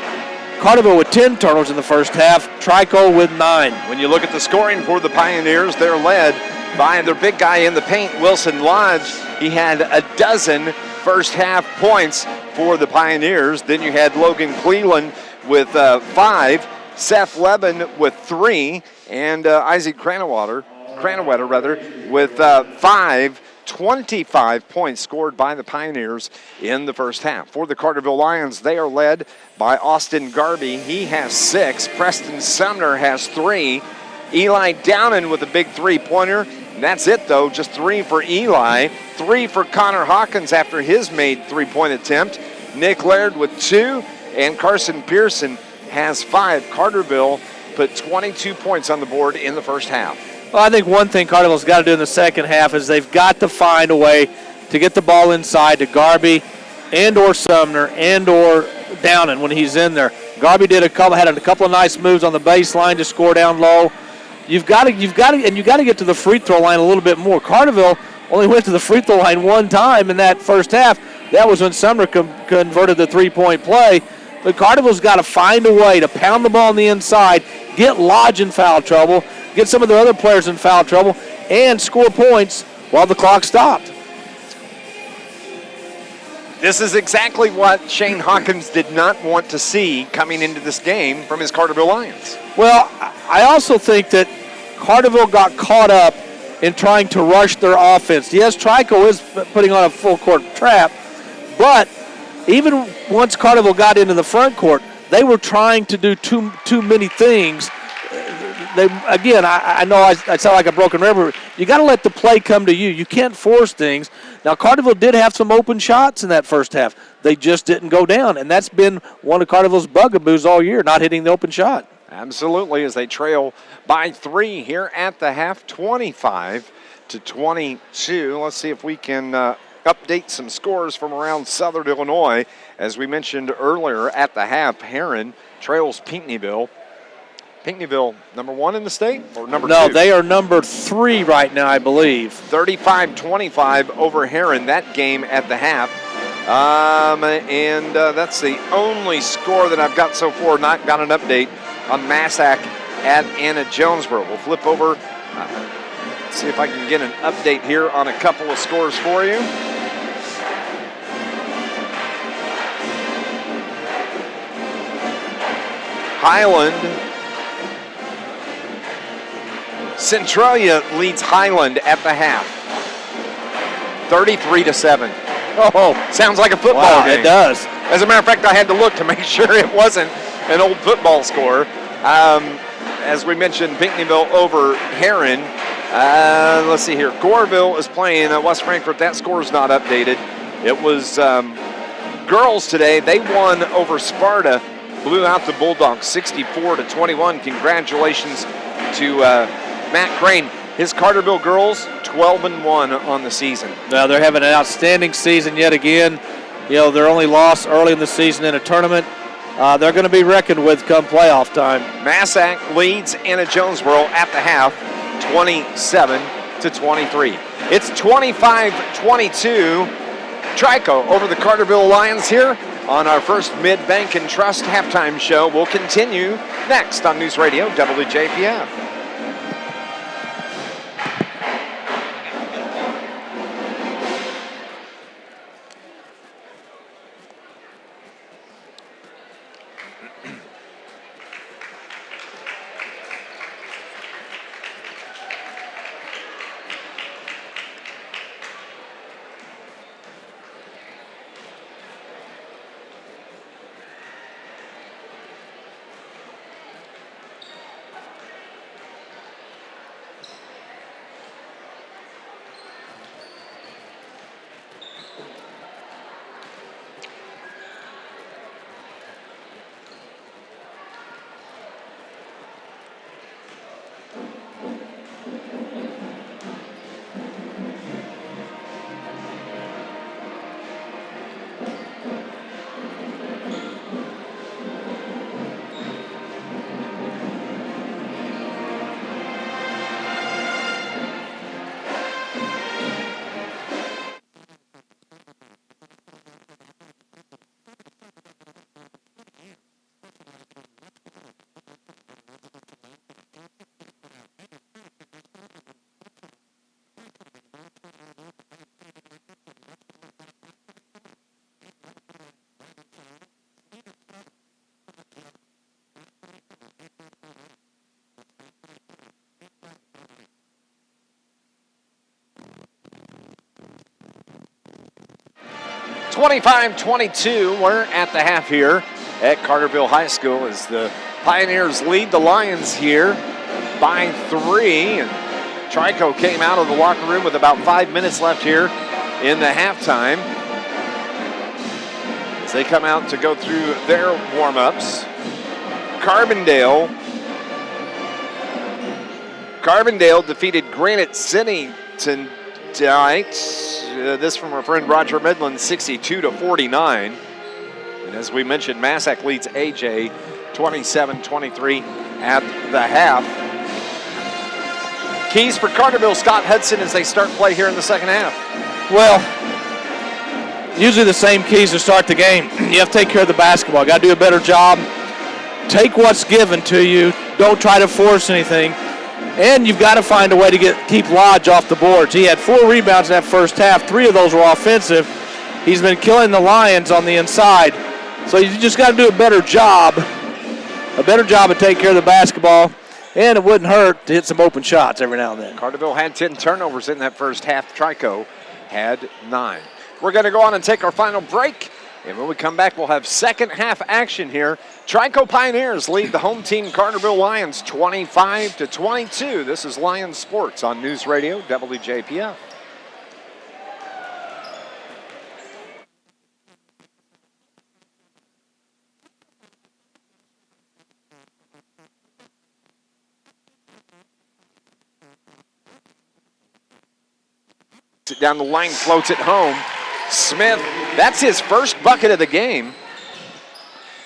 Carterville with 10 turnovers in the first half, Trico with 9. When you look at the scoring for the Pioneers, they're led by their big guy in the paint, Wilson Lodge. He had a dozen first half points for the Pioneers. Then you had Logan Cleveland with 5, Seth Levin with 3, and Isaac Cranwetter with 5. 25 points scored by the Pioneers in the first half. For the Carterville Lions, they are led by Austin Garby. He has 6. Preston Sumner has 3. Eli Downen with a big three-pointer. And that's it, though. Just 3 for Eli. 3 for Connor Hawkins after his made three-point attempt. Nick Laird with 2. And Carson Pearson has 5. Carterville put 22 points on the board in the first half. Well, I think one thing Carterville's got to do in the second half is they've got to find a way to get the ball inside to Garby and or Sumner and or Downen when he's in there. Garby had a couple of nice moves on the baseline to score down low. You've got to get to the free throw line a little bit more. Carterville only went to the free throw line one time in that first half. That was when Sumner converted the three-point play. But Carterville's got to find a way to pound the ball on the inside, get Lodge in foul trouble, get some of the other players in foul trouble, and score points while the clock stopped. This is exactly what Shane Hawkins did not want to see coming into this game from his Carterville Lions. Well, I also think that Carterville got caught up in trying to rush their offense. Yes, Trico is putting on a full-court trap, but even once Carterville got into the front court, they were trying to do too many things. I know I sound like a broken record. You got to let the play come to you. You can't force things. Now, Carterville did have some open shots in that first half. They just didn't go down, and that's been one of Carterville's bugaboos all year, not hitting the open shot. Absolutely, as they trail by 3 here at the half, 25-22. Let's see if we can update some scores from around Southern Illinois. As we mentioned earlier, at the half, Heron trails Pinckneyville. Pinckneyville, number 1 in the state or number 2? No, they are number 3 right now, I believe. 35-25 over Heron, that game at the half. That's the only score that I've got so far, not got an update on Massac at Anna Jonesboro. We'll flip over, see if I can get an update here on a couple of scores for you. Highland. Centralia leads Highland at the half. 33-7. Oh, sounds like a football game. It does. As a matter of fact, I had to look to make sure it wasn't an old football score. As we mentioned, Pinckneyville over Heron. Let's see here. Goreville is playing West Frankfort. That score is not updated. It was girls today. They won over Sparta. Blew out the Bulldogs 64-21. Congratulations to Matt Crane. His Carterville girls 12-1 on the season. Now they're having an outstanding season yet again. You know, their only loss early in the season in a tournament. They're going to be reckoned with come playoff time. Massac leads Anna Jonesboro at the half, 27-23. It's 25-22. Trico over the Carterville Lions here on our first Mid-Bank and Trust halftime show. We'll continue next on News Radio WJPF. (25-22). We're at the half here at Carterville High School as the Pioneers lead the Lions here by 3. And Trico came out of the locker room with about 5 minutes left here in the halftime as they come out to go through their warm-ups. Carbondale defeated Granite City tonight. This from our friend Roger Midland, 62-49. And as we mentioned, Massac leads AJ 27-23 at the half. Keys for Carterville, Scott Hudson, as they start play here in the second half. Well, usually the same keys to start the game. You have to take care of the basketball. You got to do a better job. Take what's given to you. Don't try to force anything. And you've got to find a way to keep Lodge off the boards. He had 4 rebounds in that first half. 3 of those were offensive. He's been killing the Lions on the inside. So you just got to do a better job of taking care of the basketball. And it wouldn't hurt to hit some open shots every now and then. Carterville had 10 turnovers in that first half. Trico had 9. We're going to go on and take our final break. And when we come back, we'll have second half action here. Trico Pioneers lead the home team Carterville Lions 25-22. This is Lions Sports on News Radio WJPF. Down the lane, floats it home. Smith, that's his first bucket of the game.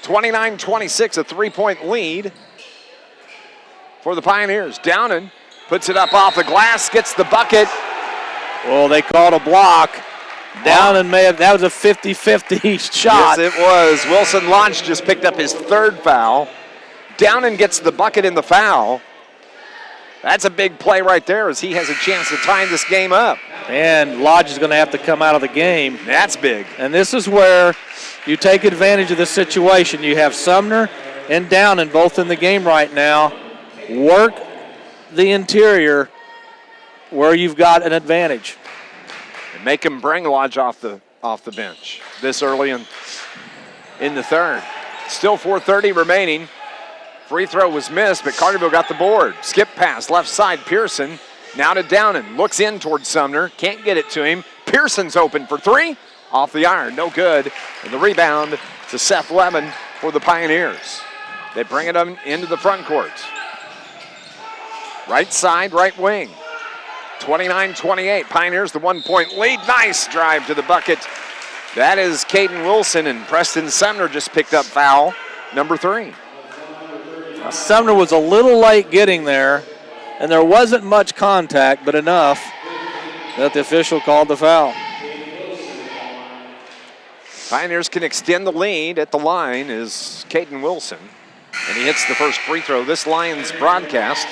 29-26, a 3-point lead for the Pioneers. Downen puts it up off the glass, gets the bucket. Well, they called a block. Downen that was a 50-50 shot. Yes, it was. Wilson Lodge just picked up his 3rd foul. Downen gets the bucket in the foul. That's a big play right there as he has a chance to tie this game up. And Lodge is going to have to come out of the game. That's big. And this is where you take advantage of the situation. You have Sumner and Downen both in the game right now. Work the interior where you've got an advantage. And make him bring Lodge off the bench this early in the third. Still 4:30 remaining. Free throw was missed, but Carterville got the board. Skip pass, left side, Pearson. Now to Downen. Looks in towards Sumner. Can't get it to him. Pearson's open for three. Off the iron, no good. And the rebound to Seth Levin for the Pioneers. They bring it into the front court. Right side, right wing. 29-28. Pioneers the 1-point lead. Nice drive to the bucket. That is Caden Wilson, and Preston Sumner just picked up foul number 3. Sumner was a little late getting there, and there wasn't much contact, but enough that the official called the foul. Pioneers can extend the lead at the line is Caden Wilson, and he hits the first free throw. This Lions broadcast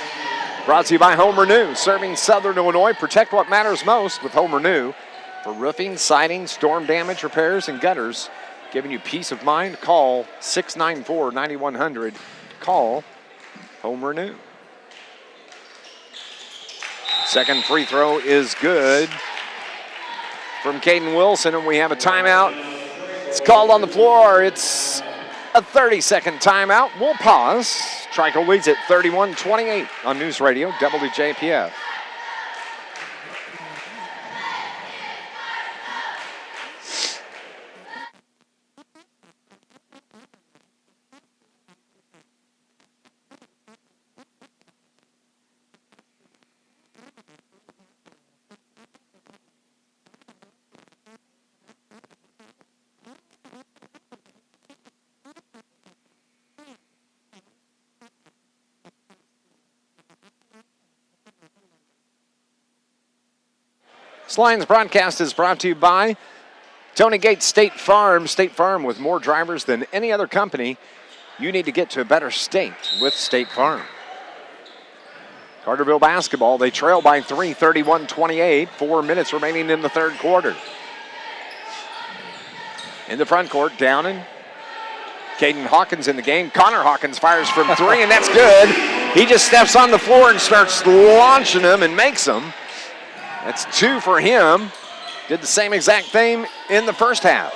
brought to you by Home Renew, serving Southern Illinois. Protect what matters most with Home Renew. For roofing, siding, storm damage, repairs, and gutters, giving you peace of mind, call 694-9100. Call Home Renew. Second free throw is good from Caden Wilson, and we have a timeout. It's called on the floor. It's a 30-second timeout. We'll pause. Trico leads at 31-28 on News Radio WJPF. This Lions broadcast is brought to you by Tony Gates State Farm. State Farm, with more drivers than any other company. You need to get to a better state with State Farm. Carterville basketball, they trail by 3, 31-28. 4 minutes remaining in the third quarter. In the front court, Downen. Caden Hawkins in the game. Connor Hawkins fires from 3, and that's good. He just steps on the floor and starts launching them and makes them. That's 2 for him. Did the same exact thing in the first half.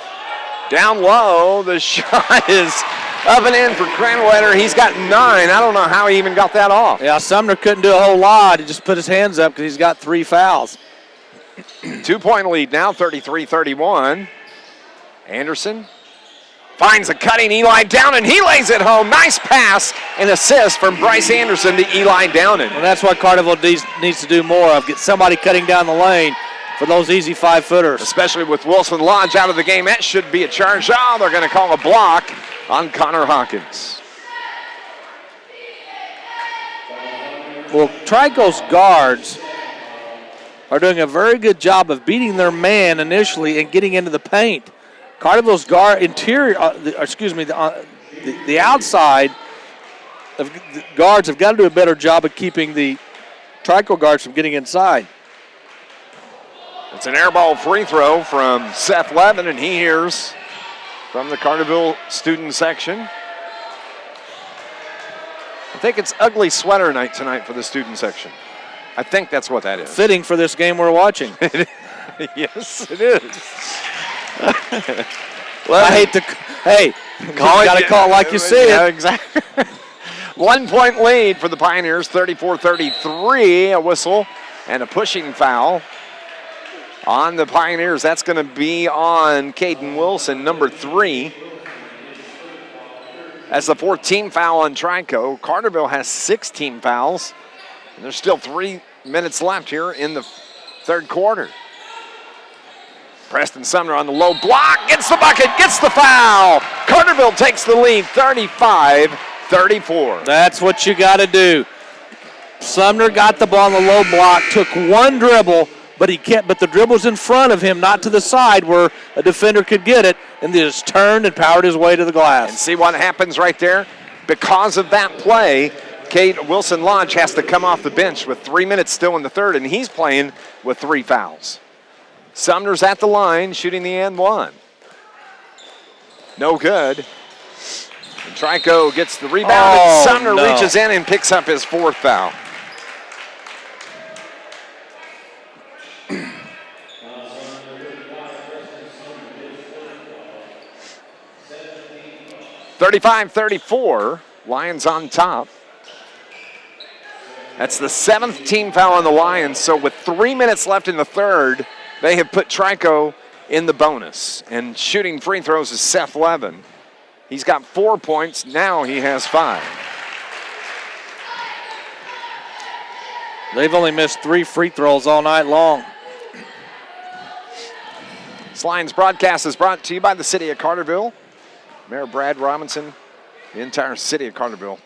Down low, the shot is up and in for Cranwetter. He's got 9. I don't know how he even got that off. Yeah, Sumner couldn't do a whole lot. He just put his hands up because he's got 3 fouls. 2-point lead now, 33-31. Anderson finds a cutting Eli Downen. He lays it home. Nice pass and assist from Bryce Anderson to Eli Downen. And that's what Carterville needs to do more of. Get somebody cutting down the lane for those easy 5-footers. Especially with Wilson Lodge out of the game. That should be a charge. Oh, they're going to call a block on Connor Hawkins. Well, Trico's guards are doing a very good job of beating their man initially and getting into the paint. Carterville's guard interior, the outside of the guards have got to do a better job of keeping the Trico guards from getting inside. It's an airball free throw from Seth Levin, and he hears from the Carterville student section. I think it's ugly sweater night tonight for the student section. I think that's what that is. Fitting for this game we're watching. Yes, it is. Well, I hate to. Hey, got to call it like you see yeah, it. Exactly. 1-point lead for the Pioneers, 34-33. A whistle and a pushing foul on the Pioneers. That's going to be on Caden Wilson, number 3. That's the 4th team foul on Trico. Carterville has 16 fouls, and there's still 3 minutes left here in the third quarter. Preston Sumner on the low block, gets the bucket, gets the foul. Carterville takes the lead, 35-34. That's what you got to do. Sumner got the ball on the low block, took one dribble, but the dribble's in front of him, not to the side where a defender could get it, and they just turned and powered his way to the glass. And see what happens right there? because of that play, Wilson Lodge has to come off the bench with 3 minutes still in the third, and he's playing with 3 fouls. Sumner's at the line, shooting the and one. No good. And Trico gets the rebound, and Sumner reaches in and picks up his 4th foul. (35-34), Lions on top. That's the 7th team foul on the Lions, so with 3 minutes left in the third, they have put Trico in the bonus. And shooting free throws is Seth Levin. He's got 4 points, now he has 5. They've only missed 3 free throws all night long. This Lions broadcast is brought to you by the City of Carterville. Mayor Brad Robinson, the entire City of Carterville.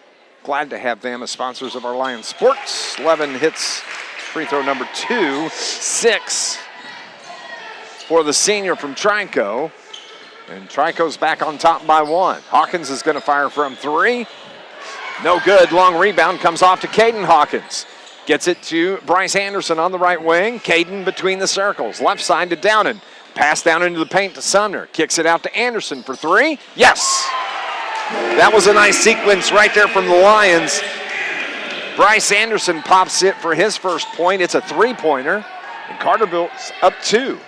Glad to have them as sponsors of our Lions sports. Levin hits free throw number 2, 6 for the senior from Trico. And Trico's back on top by 1. Hawkins is going to fire from 3. No good. Long rebound comes off to Caden Hawkins. Gets it to Bryce Anderson on the right wing. Caden between the circles. Left side to Downen. Pass down into the paint to Sumner. Kicks it out to Anderson for 3. Yes! That was a nice sequence right there from the Lions. Bryce Anderson pops it for his first point. It's a 3-pointer. And Carterville's up 2.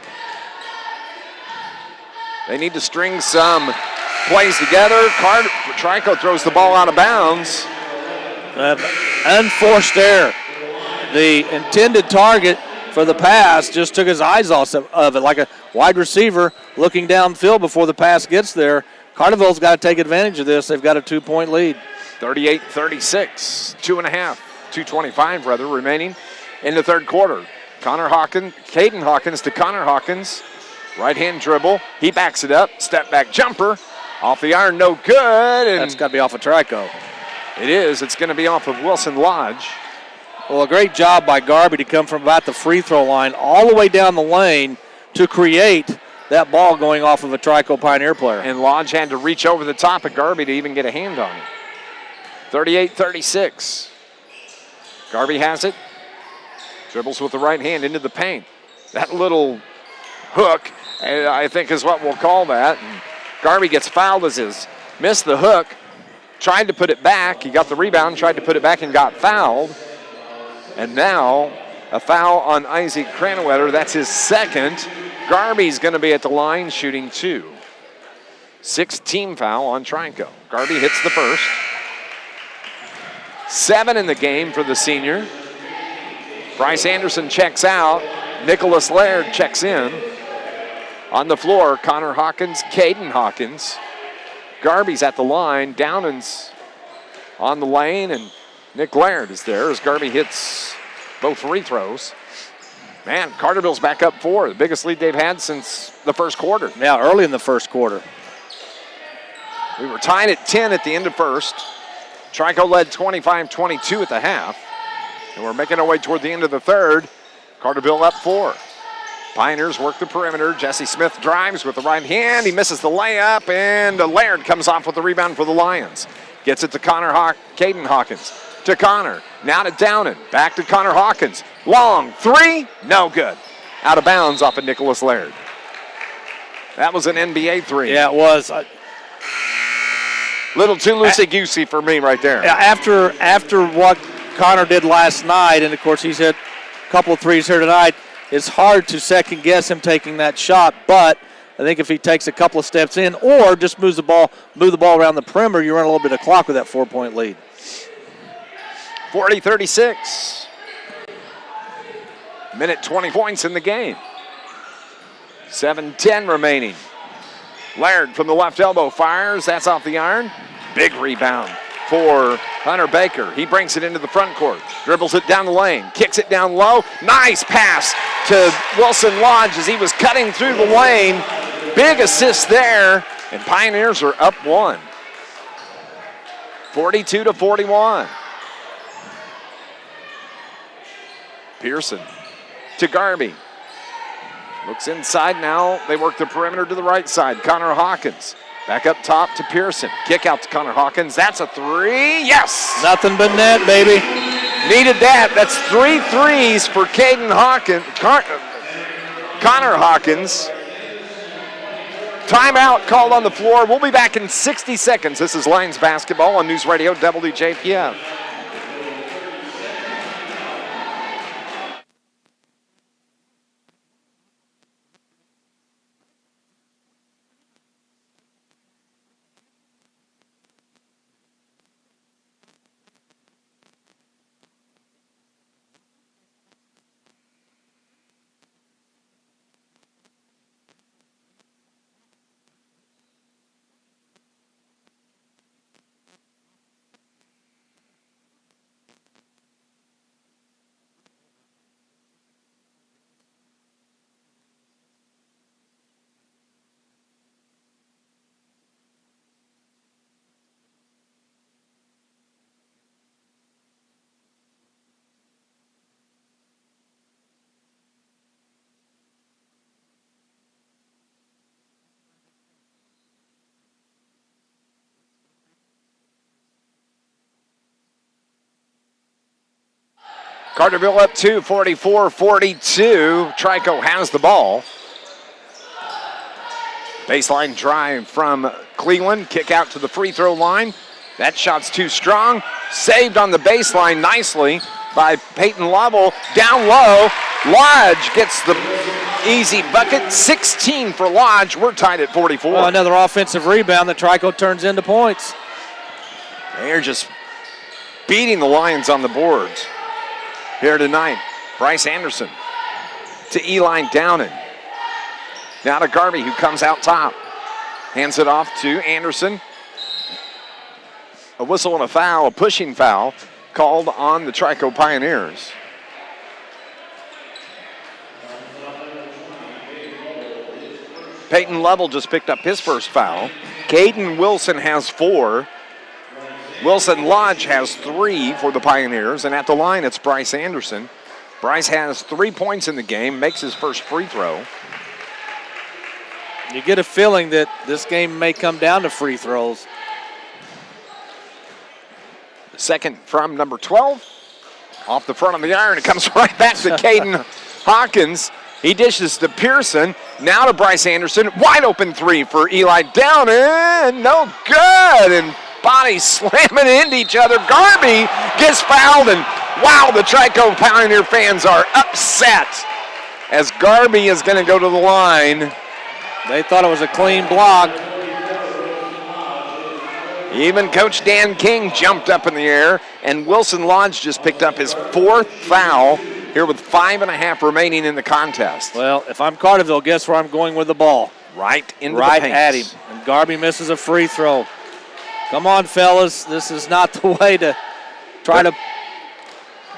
They need to string some plays together. Trico throws the ball out of bounds. Unforced error. The intended target for the pass just took his eyes off of it, like a wide receiver looking downfield before the pass gets there. Carterville's got to take advantage of this. They've got a 2-point lead. 38-36, 2.25 remaining in the third quarter. Caden Hawkins to Connor Hawkins. Right-hand dribble. He backs it up. Step back jumper. Off the iron, no good. And that's got to be off of Trico. It is. It's going to be off of Wilson Lodge. Well, a great job by Garby to come from about the free throw line all the way down the lane to create that ball going off of a Trico Pioneer player. And Lodge had to reach over the top of Garby to even get a hand on it. 38-36. Garby has it. Dribbles with the right hand into the paint. That little hook, I think is what we'll call that. And Garby gets fouled as his missed the hook. Tried to put it back. He got the rebound, tried to put it back and got fouled. And now a foul on Isaac Cranwetter. That's his second. Garby's going to be at the line shooting 2. 6th team foul on Trico. Garby hits the first. 7 in the game for the senior. Bryce Anderson checks out. Nicholas Laird checks in. On the floor, Connor Hawkins, Caden Hawkins. Garby's at the line. Downan's on the lane, and Nick Laird is there as Garby hits both free throws. Man, Carterville's back up 4, the biggest lead they've had since the first quarter. Yeah, early in the first quarter. We were tied at 10 at the end of first. Trico led 25-22 at the half. And we're making our way toward the end of the third. Carterville up 4. Pioneers work the perimeter. Jesse Smith drives with the right hand. He misses the layup, and Laird comes off with the rebound for the Lions. Gets it to Caden Hawkins. To Connor. Now to Downen. Back to Connor Hawkins. Long 3. No good. Out of bounds off of Nicholas Laird. That was an NBA 3. Yeah, it was. Little too loosey-goosey for me right there. After what Connor did last night, and of course he's hit a couple of threes here tonight, it's hard to second guess him taking that shot, but I think if he takes a couple of steps in or just move the ball around the perimeter, you run a little bit of clock with that 4-point lead. 40-36. Minute 20 points in the game. 7:10 remaining. Laird from the left elbow fires. That's off the iron. Big rebound for Hunter Baker. He brings it into the front court. Dribbles it down the lane. Kicks it down low. Nice pass to Wilson Lodge as he was cutting through the lane. Big assist there. And Pioneers are up 1. 42-41. Pearson to Garby. Looks inside now. They work the perimeter to the right side. Connor Hawkins Back up top to Pearson. Kick out to Connor Hawkins. That's a three. Yes! Nothing but net, baby. Needed that. That's 3 threes for Caden Hawkins. Connor Hawkins. Timeout called on the floor. We'll be back in 60 seconds. This is Lions basketball on News Radio WJPF. Carterville up 2, 44-42. Trico has the ball. Baseline drive from Cleveland. Kick out to the free throw line. That shot's too strong. Saved on the baseline nicely by Peyton Lovell. Down low. Lodge gets the easy bucket. 16 for Lodge. We're tied at 44. Well, another offensive rebound that Trico turns into points. They're just beating the Lions on the boards here tonight. Bryce Anderson to Eli Downen. Now to Garvey, who comes out top. Hands it off to Anderson. A whistle and a foul, a pushing foul, called on the Trico Pioneers. Peyton Lovell just picked up his first foul. Caden Wilson has 4. Wilson Lodge has 3 for the Pioneers, and at the line it's Bryce Anderson. Bryce has 3 points in the game, makes his first free throw. You get a feeling that this game may come down to free throws. Second from number 12. Off the front of the iron, it comes right back to Caden Hawkins. He dishes to Pearson, now to Bryce Anderson. Wide open 3 for Eli Downen, no good, and bodies slamming into each other. Garvey gets fouled, and wow, the Trico Pioneer fans are upset as Garvey is going to go to the line. They thought it was a clean block. Even Coach Dan King jumped up in the air, and Wilson Lodge just picked up his 4th foul here with 5.5 remaining in the contest. Well, if I'm Carterville, guess where I'm going with the ball? Right into the right paint. at him. And Garvey misses a free throw. Come on, fellas. This is not the way to try to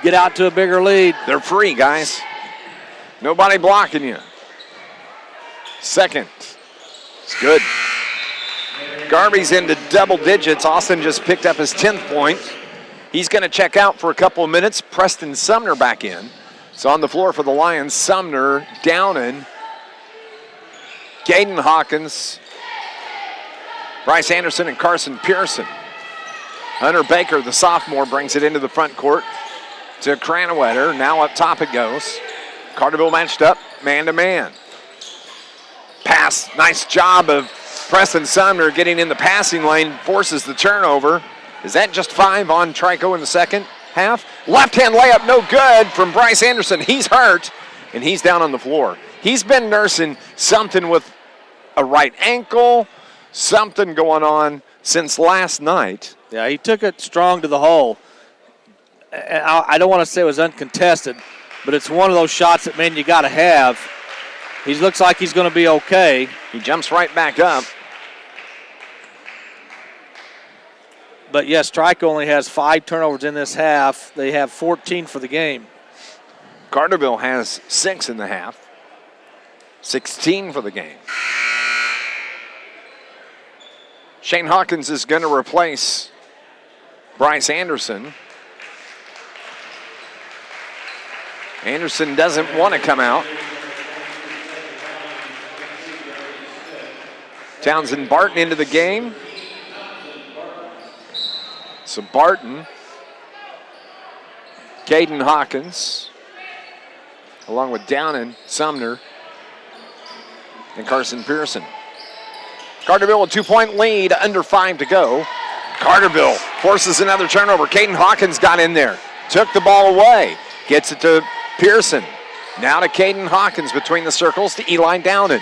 get out to a bigger lead. They're free, guys. Nobody blocking you. Second. It's good. Garvey's into double digits. Austin just picked up his 10th point. He's going to check out for a couple of minutes. Preston Sumner back in. So on the floor for the Lions, Sumner, Downen, Caden Hawkins, Bryce Anderson, and Carson Pearson. Hunter Baker, the sophomore, brings it into the front court to Cranwetter. Now up top it goes. Carterville matched up man-to-man. Pass, nice job of Preston Sumner getting in the passing lane, forces the turnover. Is that just 5 on Trico in the second half? Left-hand layup, no good from Bryce Anderson. He's hurt, and he's down on the floor. He's been nursing something with a right ankle, something going on since last night. Yeah, he took it strong to the hole. I don't want to say it was uncontested, but it's one of those shots that, man, you got to have. He looks like he's going to be okay. He jumps right back up. But, yes, Trico only has 5 turnovers in this half. They have 14 for the game. Carterville has 6 in the half. 16 for the game. Shane Hawkins is going to replace Bryce Anderson. Anderson doesn't want to come out. Townsend Barton into the game. So Barton, Caden Hawkins, along with Downen, Sumner, and Carson Pearson. Carterville a 2-point lead, under 5 to go. Carterville forces another turnover. Caden Hawkins got in there, took the ball away, gets it to Pearson. Now to Caden Hawkins between the circles to Eli Downen.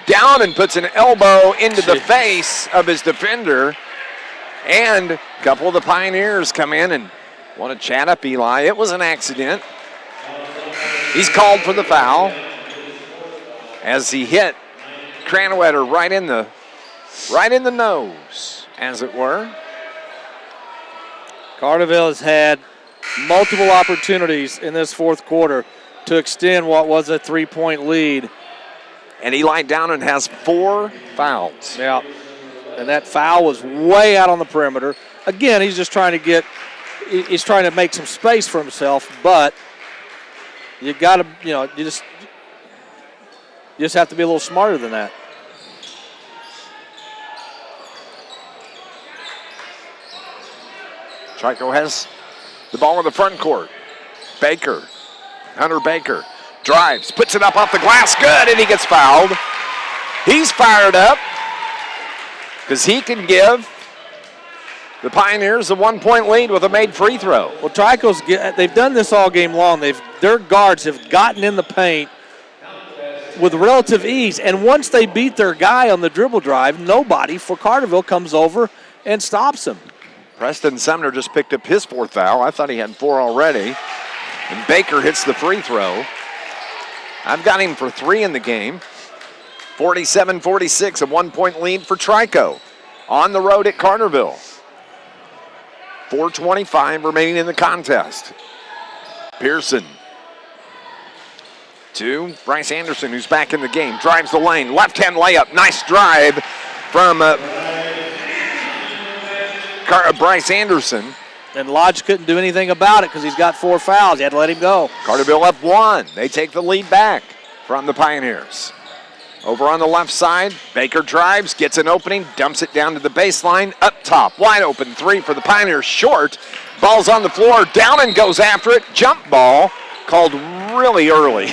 Downen puts an elbow into the face of his defender, and a couple of the Pioneers come in and want to chat up Eli. It was an accident. He's called for the foul as he hit Cranwetter right in the nose, as it were. Carterville has had multiple opportunities in this fourth quarter to extend what was a 3-point lead. And Eli Downen has 4 fouls. Yeah, and that foul was way out on the perimeter. Again, he's just trying to make some space for himself, but you got to, you just have to be a little smarter than that. Trico has the ball in the front court. Hunter Baker drives, puts it up off the glass, good, and he gets fouled. He's fired up because he can give the Pioneers a 1-point lead with a made free throw. Well, they've done this all game long. Their guards have gotten in the paint with relative ease, and once they beat their guy on the dribble drive, nobody for Carterville comes over and stops him. Preston Sumner just picked up his 4th foul. I thought he had 4 already. And Baker hits the free throw. I've got him for 3 in the game. 47-46, a 1-point lead for Trico. On the road at Carterville. 4:25 remaining in the contest. Pearson to Bryce Anderson, who's back in the game. Drives the lane, left-hand layup. Nice drive from Bryce Anderson. And Lodge couldn't do anything about it because he's got 4 fouls. He had to let him go. Carterville up 1. They take the lead back from the Pioneers. Over on the left side, Baker drives, gets an opening, dumps it down to the baseline. Up top, wide open 3 for the Pioneers, short. Ball's on the floor, Downen goes after it. Jump ball called really early.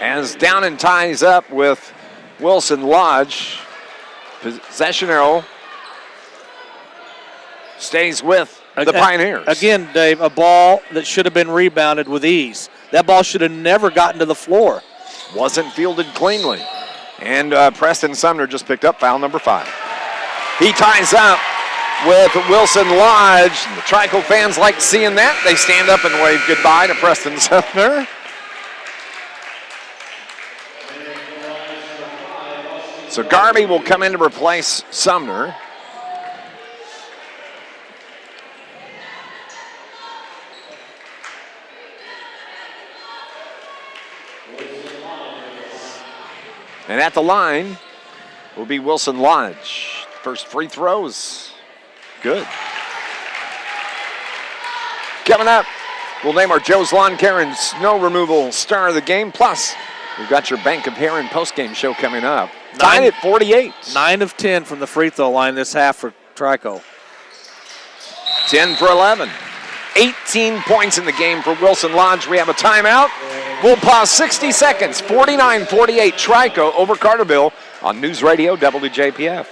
As Downen ties up with Wilson Lodge. Possession arrow stays with the Pioneers. Again, Dave, a ball that should have been rebounded with ease. That ball should have never gotten to the floor. Wasn't fielded cleanly. And Preston Sumner just picked up foul number 5. He ties up with Wilson Lodge. The Trico fans like seeing that. They stand up and wave goodbye to Preston Sumner. So Garvey will come in to replace Sumner. And at the line will be Wilson Lodge. First free throws. Good. Coming up, we'll name our Joe's Lawn Care and Snow Removal star of the game. Plus, we've got your Bank of Heron postgame show coming up. Tied at 48. 9 of 10 from the free throw line this half for Trico. 10 for 11. 18 points in the game for Wilson Lodge. We have a timeout. We'll pause 60 seconds. 49-48 Trico over Carterville on News Radio WJPF.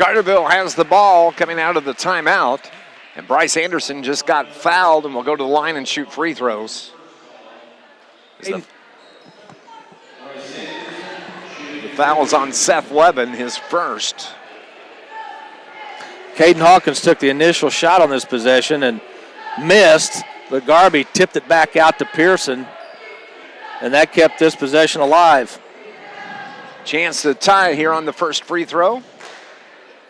Carterville has the ball coming out of the timeout. And Bryce Anderson just got fouled and will go to the line and shoot free throws. The foul is on Seth Levin, his first. Caden Hawkins took the initial shot on this possession and missed, but Garby tipped it back out to Pearson, and that kept this possession alive. Chance to tie here on the first free throw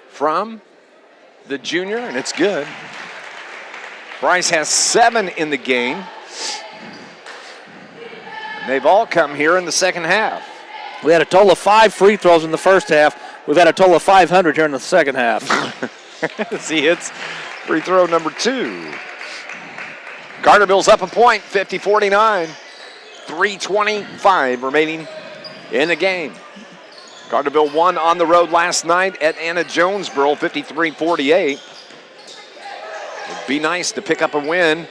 from the junior, and it's good. Bryce has 7 in the game. And they've all come here in the second half. We had a total of 5 free throws in the first half. We've had a total of 500 here in the second half. As he hits free throw number 2. Carterville's up a point, 50-49. 3:25 remaining in the game. Carterville won on the road last night at Anna Jonesboro, 53-48. It'd be nice to pick up a win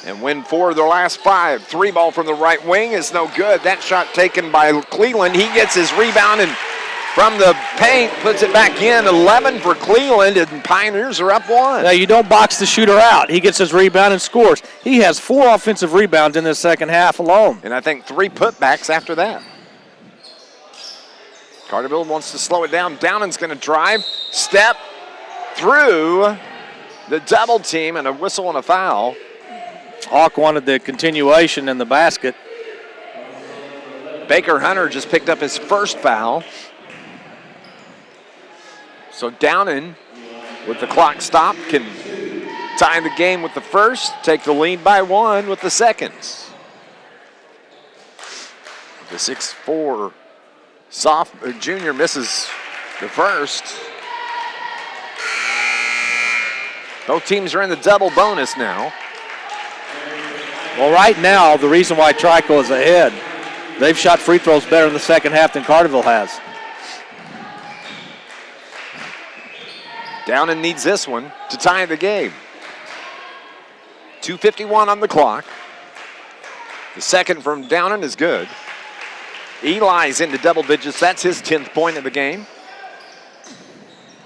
and win 4 of their last 5. 3 ball from the right wing is no good. That shot taken by Cleveland. He gets his rebound and from the paint, puts it back in. 11 for Cleveland, and Pioneers are up 1. Now, you don't box the shooter out. He gets his rebound and scores. He has 4 offensive rebounds in the second half alone. And I think 3 putbacks after that. Carterville wants to slow it down. Downan's going to drive, step through the double team, and a whistle and a foul. Hawk wanted the continuation in the basket. Baker Hunter just picked up his first foul. So Downan, with the clock stopped, can tie the game with the first, take the lead by 1 with the seconds. The 6'4" junior misses the first. Both teams are in the double bonus now. Well, right now, the reason why Trico is ahead, they've shot free throws better in the second half than Carterville has. Downan needs this one to tie the game. 2:51 on the clock. The second from Downan is good. Eli's into double digits. That's his 10th point of the game.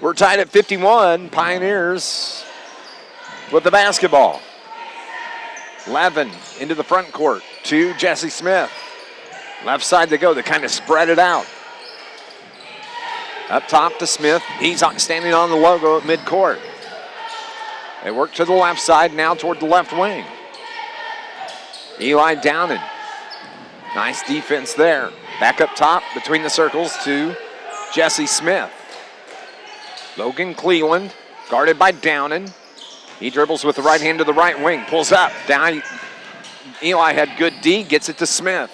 We're tied at 51. Pioneers with the basketball. Levin into the front court to Jesse Smith. Left side they go. They kind of spread it out. Up top to Smith. He's standing on the logo at midcourt. They work to the left side, now toward the left wing. Eli Downan. Nice defense there. Back up top between the circles to Jesse Smith. Logan Cleveland, guarded by Downan. He dribbles with the right hand to the right wing, pulls up. Down. Eli had good D, gets it to Smith.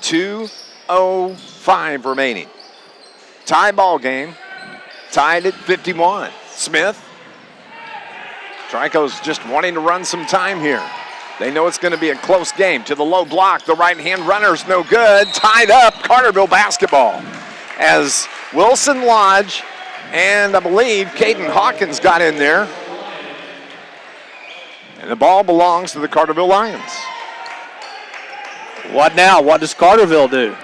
2:05 remaining. Tie ball game. Tied at 51. Smith. Trico's just wanting to run some time here. They know it's going to be a close game. To the low block, the right-hand runner's no good. Tied up, Carterville basketball. As Wilson Lodge and I believe Caden Hawkins got in there. And the ball belongs to the Carterville Lions. What now? What does Carterville do?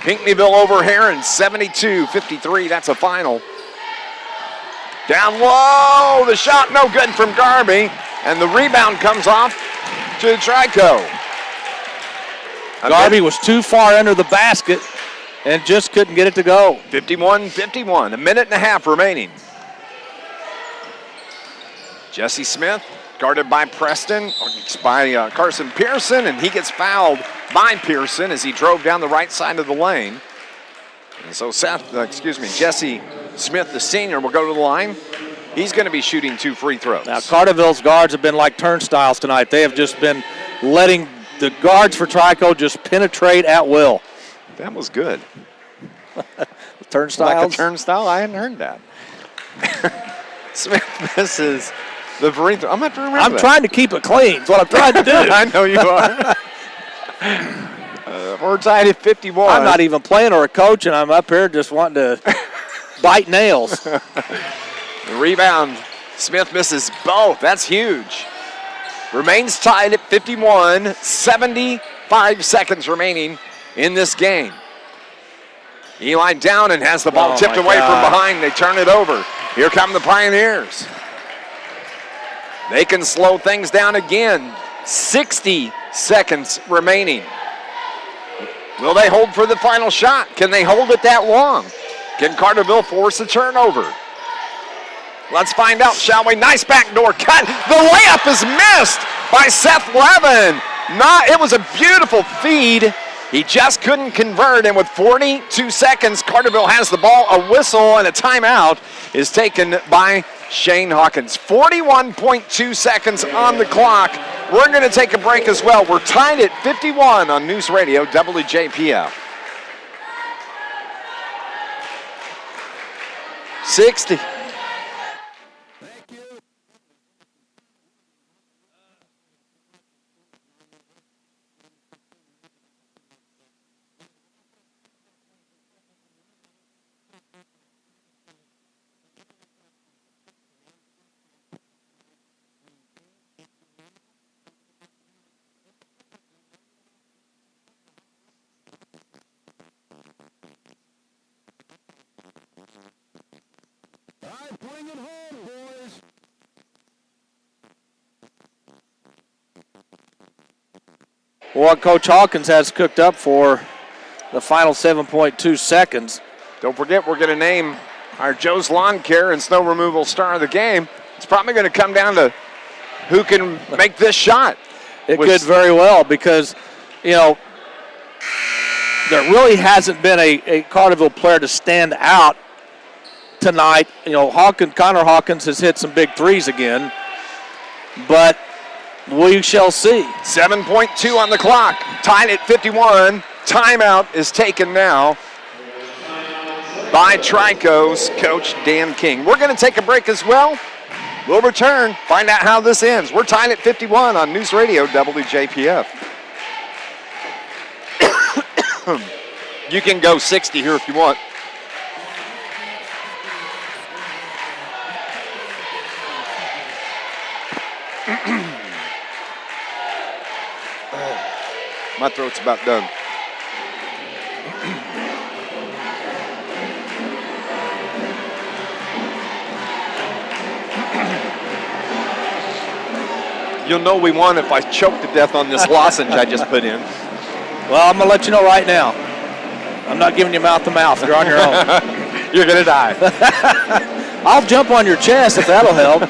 Pinckneyville over Heron, 72-53. That's a final. Down low, the shot no good from Garby, and the rebound comes off to Trico. Garby was too far under the basket and just couldn't get it to go. 51-51, a minute and a half remaining. Jesse Smith, guarded by Carson Pearson, and he gets fouled by Pearson as he drove down the right side of the lane. And so Jesse Smith, the senior, will go to the line. He's going to be shooting 2 free throws. Now, Carterville's guards have been like turnstiles tonight. They have just been letting the guards for Trico just penetrate at will. That was good. Turnstiles? Like a turnstile? I hadn't heard that. Smith misses the free throw. I'm going to remember I'm trying to keep it clean. That's what I'm trying to do. I know you are. We're tied at 51. I'm not even playing or a coach, and I'm up here just wanting to bite nails. The rebound. Smith misses both. That's huge. Remains tied at 51. 75 seconds remaining in this game. Eli Downen has the ball tipped away from behind. They turn it over. Here come the Pioneers. They can slow things down again. 60 seconds remaining. Will they hold for the final shot? Can they hold it that long? Can Carterville force a turnover? Let's find out, shall we? Nice backdoor cut. The layup is missed by Seth Levin. It was a beautiful feed. He just couldn't convert, and with 42 seconds, Carterville has the ball. A whistle and a timeout is taken by Shane Hawkins. 41.2 seconds on the clock. We're going to take a break as well. We're tied at 51 on News Radio WJPF. 60. Bring it home, boys. What Coach Hawkins has cooked up for the final 7.2 seconds. Don't forget, we're going to name our Joe's Lawn Care and Snow Removal Star of the Game. It's probably going to come down to who can make this shot. It could very well, because, there really hasn't been a Carterville player to stand out tonight. Connor Hawkins has hit some big threes again, but we shall see. 7.2 on the clock, tied at 51. Timeout is taken now by Trico's coach, Dan King. We're going to take a break as well. We'll return, find out how this ends. We're tied at 51 on News Radio WJPF. You can go 60 here if you want. My throat's about done. You'll know we won if I choke to death on this lozenge I just put in. Well, I'm going to let you know right now. I'm not giving you mouth-to-mouth. You're on your own. You're going to die. I'll jump on your chest if that'll help.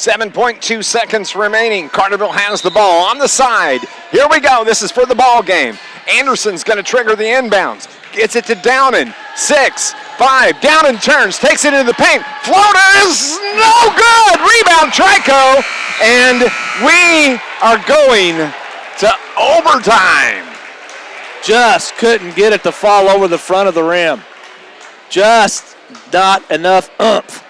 .2 seconds remaining. Carterville has the ball on the side. Here we go. This is for the ball game. Anderson's going to trigger the inbounds. Gets it to Downen. 6, 5. Downen turns, takes it into the paint. Floater is no good. Rebound, Trico. And we are going to overtime. Just couldn't get it to fall over the front of the rim. Just not enough oomph.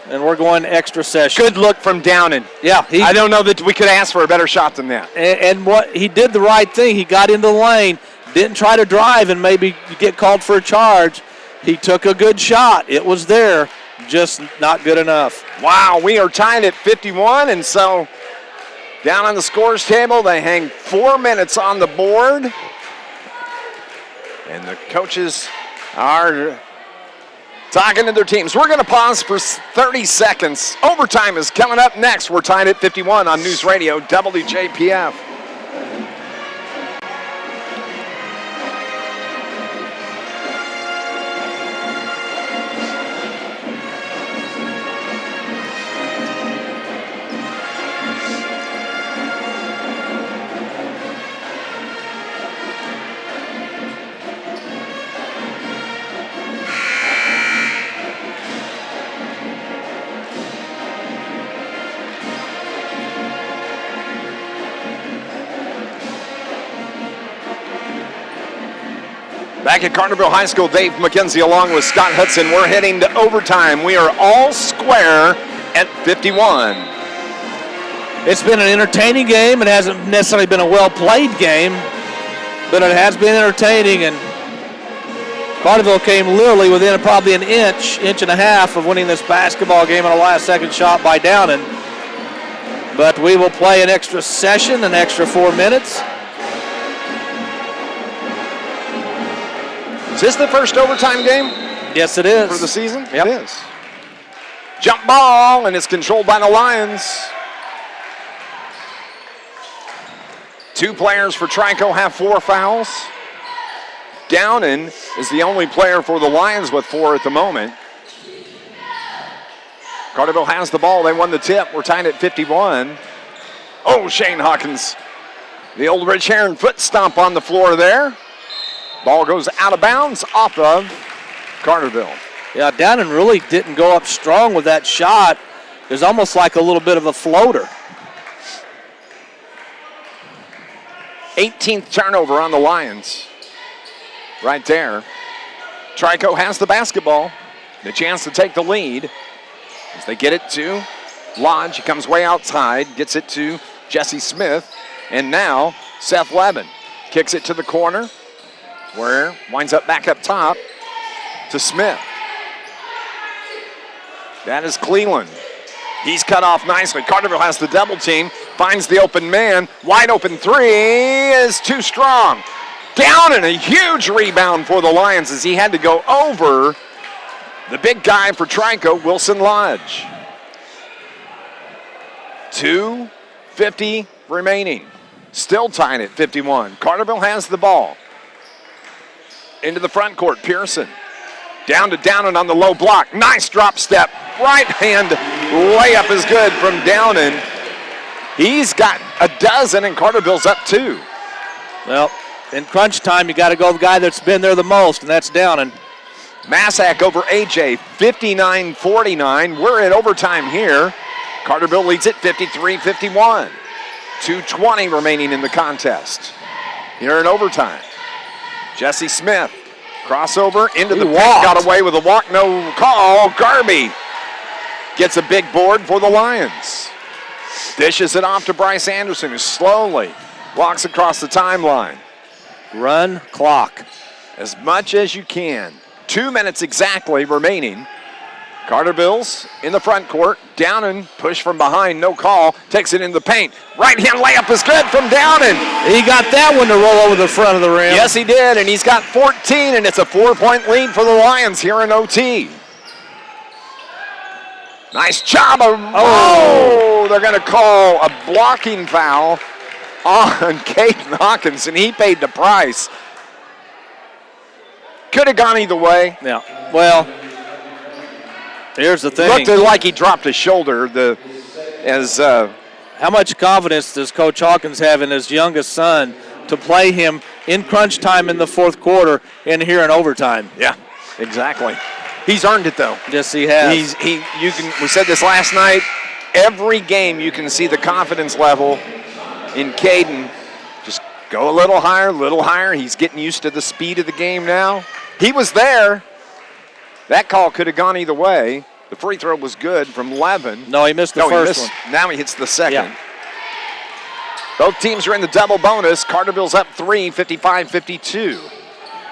And we're going extra session. Good look from Downen. Yeah. I don't know that we could ask for a better shot than that. And what he did the right thing. He got into the lane, didn't try to drive and maybe get called for a charge. He took a good shot. It was there, just not good enough. Wow, we are tied at 51, and so down on the scores table, they hang 4 minutes on the board. And the coaches are talking to their teams. We're going to pause for 30 seconds. Overtime is coming up next. We're tied at 51 on News Radio WJPF. Back at Carterville High School, Dave McKenzie along with Scott Hudson. We're heading to overtime. We are all square at 51. It's been an entertaining game. It hasn't necessarily been a well-played game, but it has been entertaining, and Carterville came literally within probably an inch and a half of winning this basketball game on a last-second shot by Downing. But we will play an extra session, an extra 4 minutes. Is this the first overtime game? Yes, it is. For the season? Yep. It is. Jump ball, and it's controlled by the Lions. 2 players for Trico have 4 fouls. Downing is the only player for the Lions with 4 at the moment. Carterville has the ball. They won the tip. We're tied at 51. Oh, Shane Hawkins. The old Rich Heron foot stomp on the floor there. Ball goes out of bounds off of Carterville. Yeah, Downing really didn't go up strong with that shot. It was almost like a little bit of a floater. 18th turnover on the Lions. Right there. Trico has the basketball. The chance to take the lead. As they get it to Lodge. He comes way outside. Gets it to Jesse Smith. And now Seth Levin kicks it to the corner. Where winds up back up top to Smith. That is Cleveland. He's cut off nicely. Carterville has the double team. Finds the open man. Wide open 3 is too strong. Down, and a huge rebound for the Lions as he had to go over the big guy for Trico, Wilson Lodge. 2:50 remaining. Still tied at 51. Carterville has the ball. Into the front court, Pearson. Down to Downing on the low block. Nice drop step. Right hand layup is good from Downing. He's got a dozen, and Carterville's up 2. Well, in crunch time, you got to go the guy that's been there the most, and that's Downing. Massac over AJ, 59-49. We're in overtime here. Carterville leads it 53-51. 2:20 remaining in the contest. Here in overtime. Jesse Smith, crossover into the paint, got away with a walk, no call. Garby gets a big board for the Lions. Dishes it off to Bryce Anderson, who slowly walks across the timeline. Run clock. As much as you can. 2 minutes exactly remaining. Carterville's in the front court. Downing, push from behind, no call. Takes it in the paint. Right-hand layup is good from Downing. He got that one to roll over the front of the rim. Yes, he did, and he's got 14, and it's a 4-point lead for the Lions here in OT. Nice job. Oh, they're going to call a blocking foul on Caden Hawkins, and he paid the price. Could have gone either way. Yeah, well, here's the thing. Looked like he dropped his shoulder. How much confidence does Coach Hawkins have in his youngest son to play him in crunch time in the fourth quarter and here in overtime? Yeah, exactly. He's earned it, though. Yes, he has. We said this last night. Every game you can see the confidence level in Caden. Just go a little higher. He's getting used to the speed of the game now. He was there. That call could have gone either way. The free throw was good from Levin. No, he missed the first one. Now he hits the second. Yeah. Both teams are in the double bonus. Carterville's up 3, 55-52.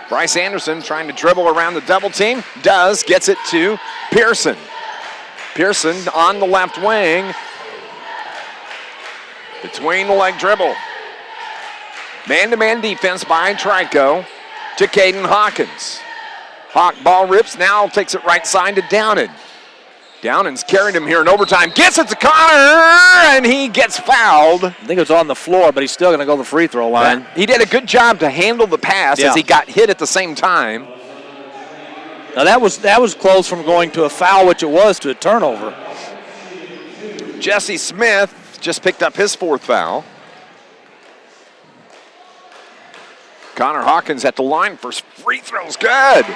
Bryce Anderson trying to dribble around the double team. Gets it to Pearson. Pearson on the left wing. Between the leg dribble. Man-to-man defense by Trico to Caden Hawkins. Hawk ball rips, now takes it right side to Downing. Downing's carried him here in overtime. Gets it to Connor, and he gets fouled. I think it was on the floor, but he's still going to go to the free throw line. He did a good job to handle the pass as he got hit at the same time. Now that was close from going to a foul, which it was, to a turnover. Jesse Smith just picked up his 4th foul. Connor Hawkins at the line for free throws. Good.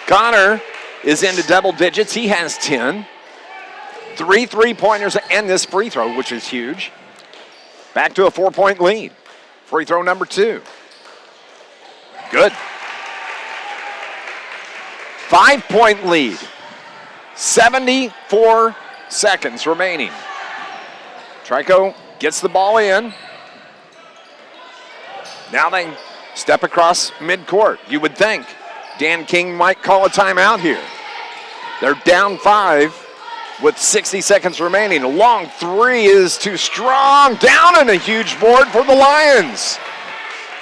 Connor is into double digits. He has 10. 3 3-pointers and this free throw, which is huge. Back to a 4-point lead. Free throw number 2. Good. 5-point lead. 74-52. seconds remaining. Trico gets the ball in. Now they step across midcourt. You would think Dan King might call a timeout here. They're down 5 with 60 seconds remaining. A long three is too strong. Down and a huge board for the Lions.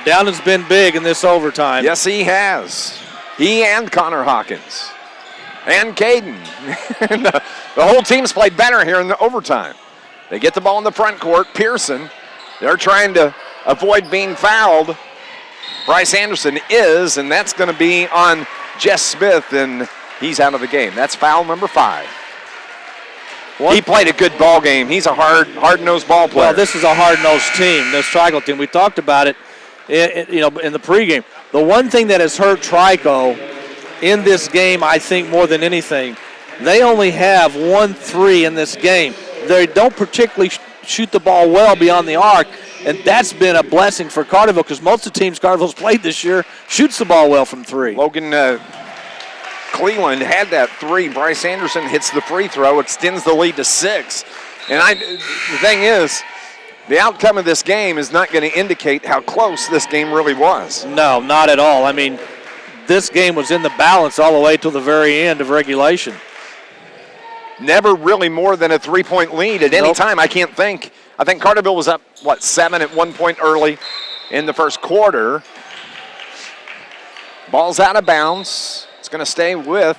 Downan's been big in this overtime. Yes, he has. He and Connor Hawkins. And Caden. The whole team's played better here in the overtime. They get the ball in the front court. Pearson, they're trying to avoid being fouled. Bryce Anderson is, and that's going to be on Jess Smith, and he's out of the game. That's foul number 5. He played a good ball game. He's a hard-nosed ball player. Well, this is a hard-nosed team, this Trico team. We talked about it, in the pregame. The one thing that has hurt Trico in this game, I think more than anything, they only have 1 3 in this game. They don't particularly shoot the ball well beyond the arc, and that's been a blessing for Carterville because most of the teams Carterville's played this year shoots the ball well from 3. Logan Cleveland had that 3. Bryce Anderson hits the free throw, extends the lead to 6. And the thing is, the outcome of this game is not going to indicate how close this game really was. No, not at all. I mean, this game was in the balance all the way to the very end of regulation. Never really more than a 3-point lead at any time, I can't think. I think Carterville was up, 7 at one point early in the first quarter. Ball's out of bounds. It's going to stay with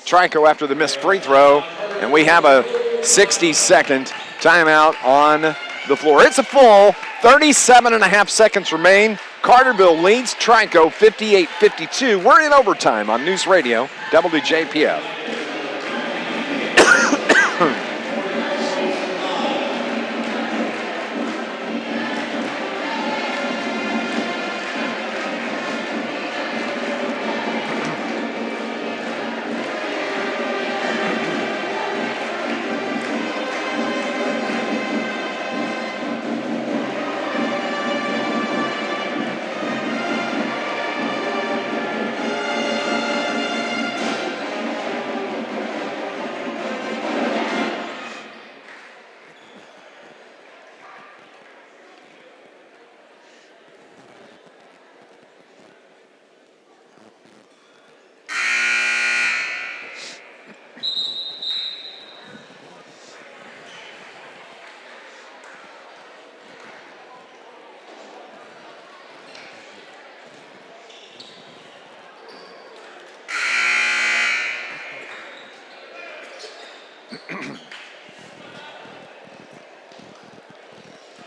Trico after the missed free throw, and we have a 60-second timeout on the floor. It's a full 37.5 seconds remain. Carterville leads Trico 58-52. We're in overtime on News Radio WJPF.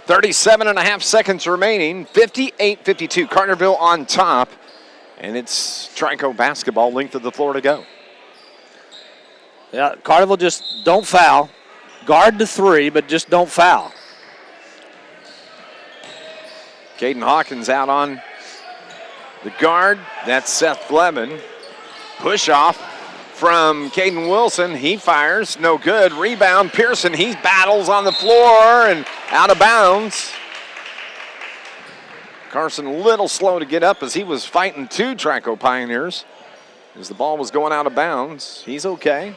37.5 seconds remaining, 58-52. Carterville on top, and it's Trico basketball, length of the floor to go. Yeah, Carterville just don't foul. Guard the 3, but just don't foul. Caden Hawkins out on the guard. That's Seth Glevin. Push off from Caden Wilson. He fires, no good. Rebound, Pearson, he battles on the floor and out of bounds. Carson a little slow to get up as he was fighting 2 Trico Pioneers as the ball was going out of bounds. He's okay.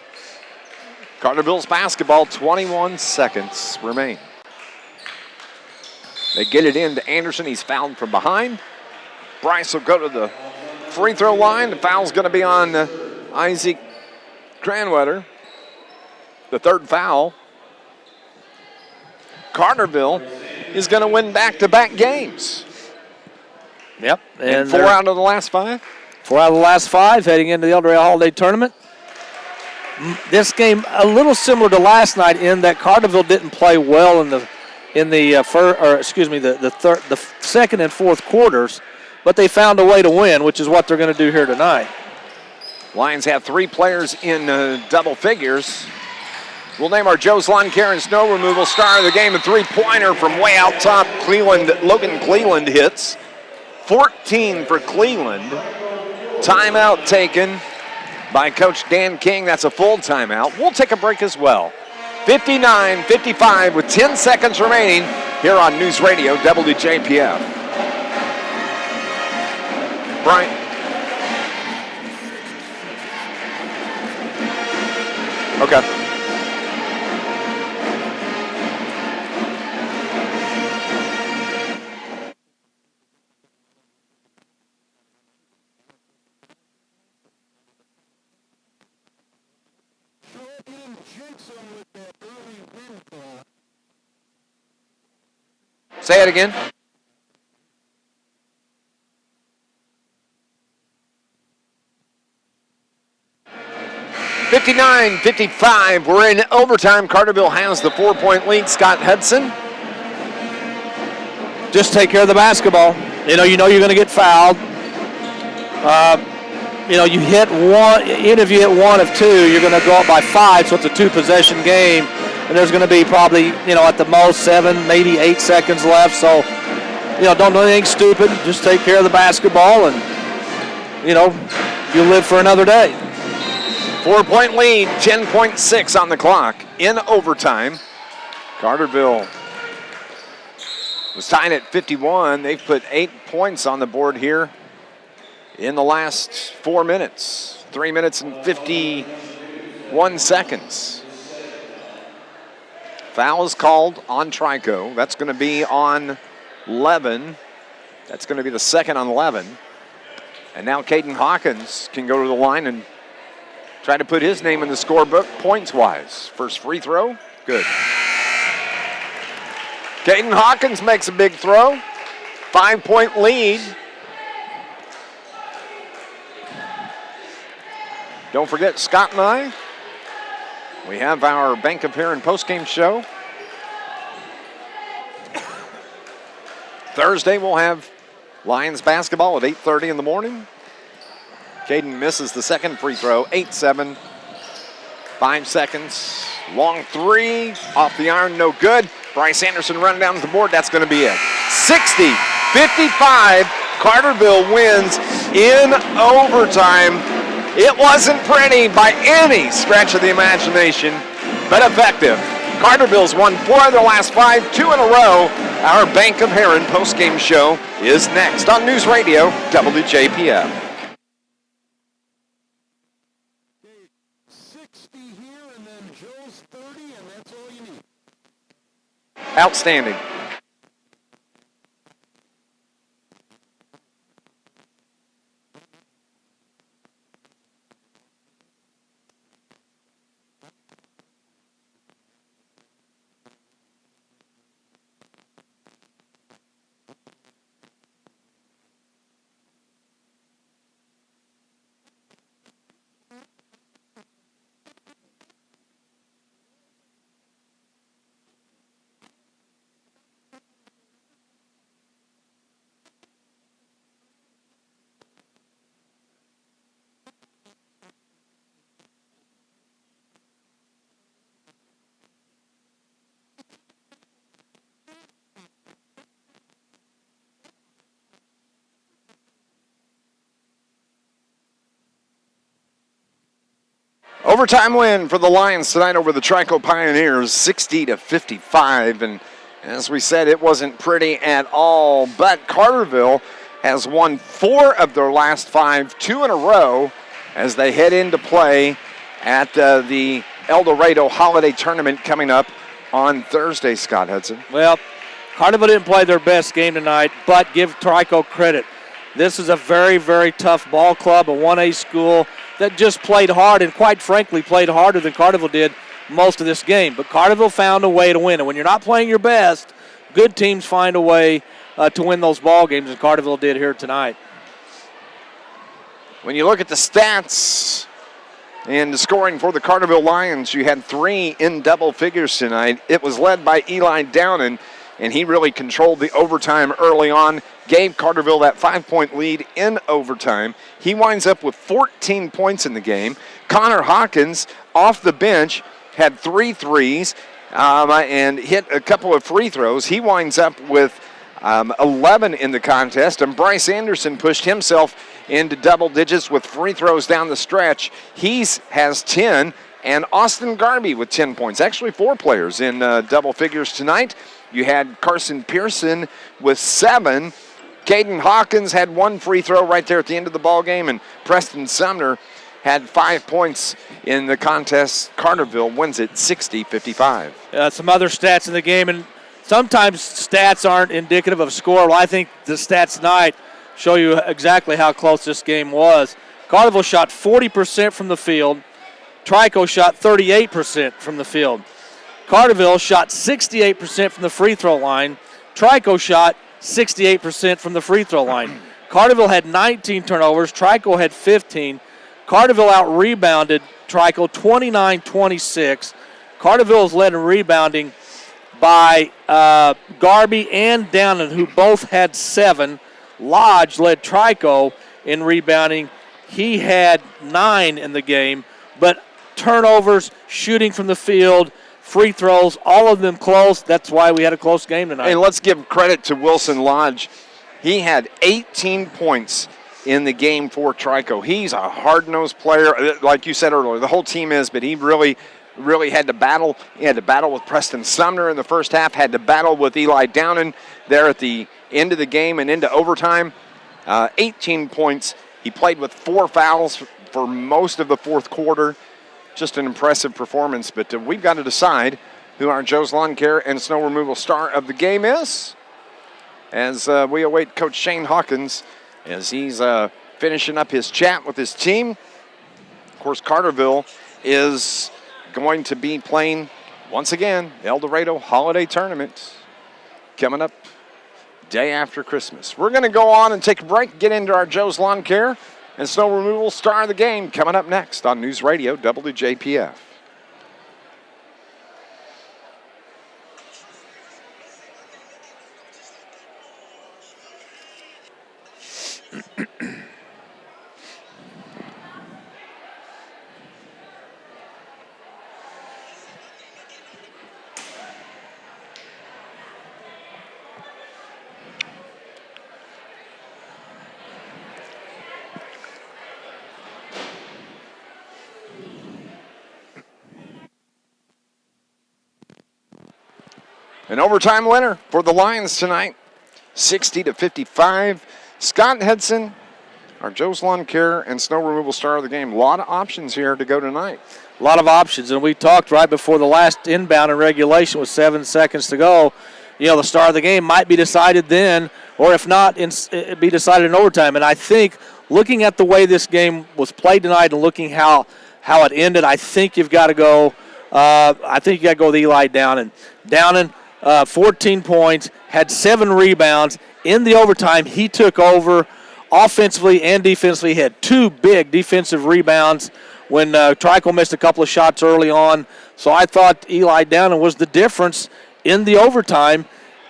Carterville's basketball, 21 seconds remain. They get it in to Anderson. He's fouled from behind. Bryce will go to the free throw line. The foul's going to be on Isaac Cranwetter. The 3rd foul. Carterville is going to win back-to-back games. Yep. And 4 out of the last 5? 4 out of the last 5 heading into the El Dorado Holiday Tournament. This game a little similar to last night in that Carterville didn't play well in the second and fourth quarters, but they found a way to win, which is what they're going to do here tonight. Lions have 3 players in double figures. We'll name our Joe's Lawn Care and Snow Removal star of the game, a 3-pointer from way out top. Logan Cleveland hits. 14 for Cleveland. Timeout taken by Coach Dan King. That's a full timeout. We'll take a break as well. 59-55 with 10 seconds remaining here on News Radio WJPF. Bryant. Okay. Say it again. (59-55). We're in overtime. Carterville has the 4-point lead. Scott Hudson. Just take care of the basketball. You know you're going to get fouled. You hit one, even if you hit one of two, you're going to go up by 5, so it's a 2-possession game. And there's going to be probably, at the most 7, maybe 8 seconds left. So, don't do anything stupid. Just take care of the basketball and, you'll live for another day. 4-point lead, 10.6 on the clock in overtime. Carterville was tied at 51. They've put 8 points on the board here in the last 4 minutes. 3 minutes and 51 seconds. Foul is called on Trico. That's going to be on Levin. That's going to be the second on Levin. And now Caden Hawkins can go to the line and try to put his name in the scorebook points-wise. First free throw, good. Caden Hawkins makes a big throw. 5-point lead. Don't forget, Scott and I, we have our Bank of Heron postgame show. Thursday, we'll have Lions basketball at 8:30 in the morning. Caden misses the second free throw, 8-7. 5 seconds. Long three, off the iron, no good. Bryce Anderson running down the board, that's going to be it. 60-55, Carterville wins in overtime. It wasn't pretty by any stretch of the imagination, but effective. Carterville's won 4 of their last 5, 2 in a row. Our Bank of Heron postgame show is next on News Radio WJPF. 60 here, and then Joe's 30, and that's all you need. Outstanding. Overtime win for the Lions tonight over the Trico Pioneers, 60-55. And as we said, it wasn't pretty at all. But Carterville has won 4 of their last 5, 2 in a row, as they head into play at the El Dorado Holiday Tournament coming up on Thursday, Scott Hudson. Well, Carterville didn't play their best game tonight, but give Trico credit. This is a very, very tough ball club, a 1A school that just played hard and, quite frankly, played harder than Carterville did most of this game. But Carterville found a way to win. And when you're not playing your best, good teams find a way to win those ball games, and Carterville did here tonight. When you look at the stats and the scoring for the Carterville Lions, you had 3 in double figures tonight. It was led by Eli Downen, and he really controlled the overtime early on, gave Carterville that 5-point lead in overtime. He winds up with 14 points in the game. Connor Hawkins, off the bench, had 3 threes and hit a couple of free throws. He winds up with 11 in the contest, and Bryce Anderson pushed himself into double digits with free throws down the stretch. He has 10, and Austin Garby with 10 points. Actually, 4 players in double figures tonight. You had Carson Pearson with 7. Caden Hawkins had 1 free throw right there at the end of the ball game, and Preston Sumner had 5 points in the contest. Carterville wins it 60-55. Some other stats in the game, and sometimes stats aren't indicative of score. Well, I think the stats tonight show you exactly how close this game was. Carterville shot 40% from the field, Trico shot 38% from the field. Carterville shot 68% from the free throw line. Trico shot 68% from the free throw line. Carterville had 19 turnovers. Trico had 15. Carterville out-rebounded Trico 29-26. Carterville is led in rebounding by Garby and Downen, who both had 7. Lodge led Trico in rebounding. He had 9 in the game, but turnovers, shooting from the field, free throws, all of them close. That's why we had a close game tonight. Hey, let's give credit to Wilson Lodge. He had 18 points in the game for Trico. He's a hard-nosed player, like you said earlier. The whole team is, but he really had to battle. He had to battle with Preston Sumner in the first half, had to battle with Eli Downen there at the end of the game and into overtime. 18 points. He played with 4 fouls for most of the fourth quarter. Just an impressive performance, but we've got to decide who our Joe's Lawn Care and Snow Removal star of the game is, as we await Coach Shane Hawkins as he's finishing up his chat with his team. Of course, Carterville is going to be playing, once again, the El Dorado Holiday Tournament coming up day after Christmas. We're going to go on and take a break, get into our Joe's Lawn Care and Snow Removal star of the game coming up next on News Radio WJPF. An overtime winner for the Lions tonight, 60-55. Scott Hudson, our Joe's Lawn Care and Snow Removal star of the game. A lot of options here to go tonight. A lot of options, and we talked right before the last inbound in regulation with 7 seconds to go. You know, the star of the game might be decided then, or if not, it'd be decided in overtime. And I think looking at the way this game was played tonight and looking how it ended, I think you've got to go. I think you got to go with Eli Downen. Downen. 14 points, had 7 rebounds. In the overtime, he took over offensively and defensively. He had 2 big defensive rebounds when Trico missed a couple of shots early on. So I thought Eli Downen was the difference in the overtime.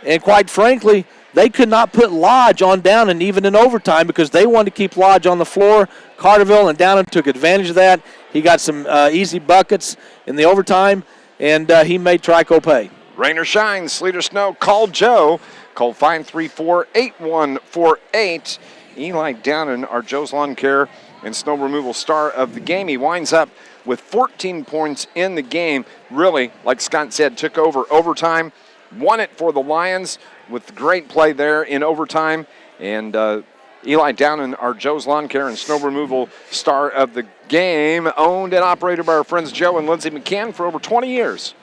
And quite frankly, they could not put Lodge on Downen even in overtime because they wanted to keep Lodge on the floor. Carterville and Downen took advantage of that. He got some easy buckets in the overtime, and he made Trico pay. Rain or shine, sleet or snow, call Joe. Call 534-8148. Eli Downen, our Joe's Lawn Care and Snow Removal star of the game. He winds up with 14 points in the game. Really, like Scott said, took over overtime. Won it for the Lions with great play there in overtime. And Eli Downen, our Joe's Lawn Care and Snow Removal star of the game, owned and operated by our friends Joe and Lindsay McCann for over 20 years.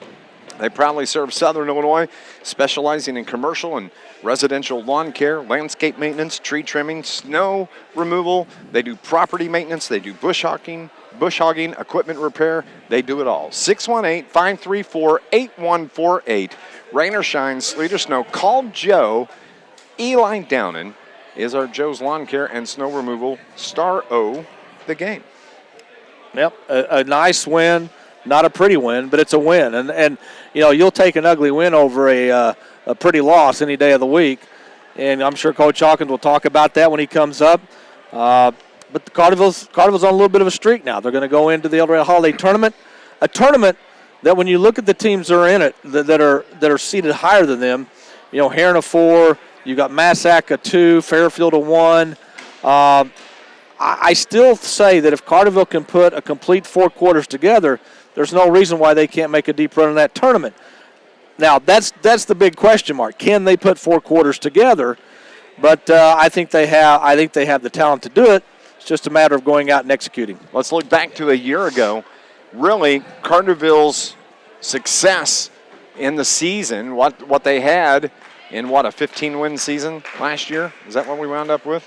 They proudly serve Southern Illinois, specializing in commercial and residential lawn care, landscape maintenance, tree trimming, snow removal. They do property maintenance. They do bush hogging, equipment repair. They do it all. 618-534-8148. Rain or shine, sleet or snow, call Joe. Eli Downen is our Joe's Lawn Care and Snow Removal star of the game. Yep, a nice win. Not a pretty win, but it's a win. And you know, you'll take an ugly win over a pretty loss any day of the week. And I'm sure Coach Hawkins will talk about that when he comes up. But the Carterville's on a little bit of a streak now. They're going to go into the El Dorado Holiday Tournament, a tournament that when you look at the teams that are in it, that are seated higher than them, you know, Heron a 4, you got Massac a 2, Fairfield a 1. I still say that if Carterville can put a complete 4 quarters together, there's no reason why they can't make a deep run in that tournament. Now, that's the big question mark. Can they put 4 quarters together? But I think they have the talent to do it. It's just a matter of going out and executing. Let's look back to a year ago. Really, Carterville's success in the season, what they had in, a 15-win season last year? Is that what we wound up with?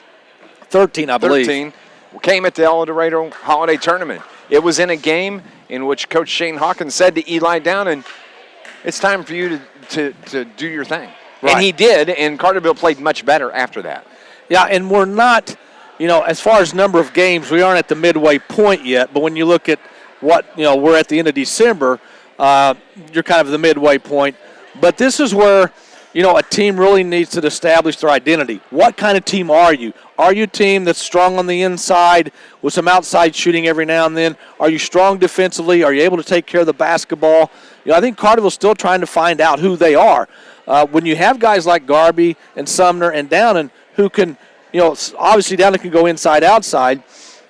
13, I believe. 13. Came at the El Dorado Holiday Tournament. It was in a game in which Coach Shane Hawkins said to Eli Downen, it's time for you to do your thing. Right. And he did, and Carterville played much better after that. Yeah, and we're not, as far as number of games, we aren't at the midway point yet. But when you look at what, we're at the end of December, you're kind of the midway point. But this is where, a team really needs to establish their identity. What kind of team are you? Are you a team that's strong on the inside with some outside shooting every now and then? Are you strong defensively? Are you able to take care of the basketball? I think Carterville's still trying to find out who they are. When you have guys like Garby and Sumner and Downen who can, obviously Downen can go inside, outside.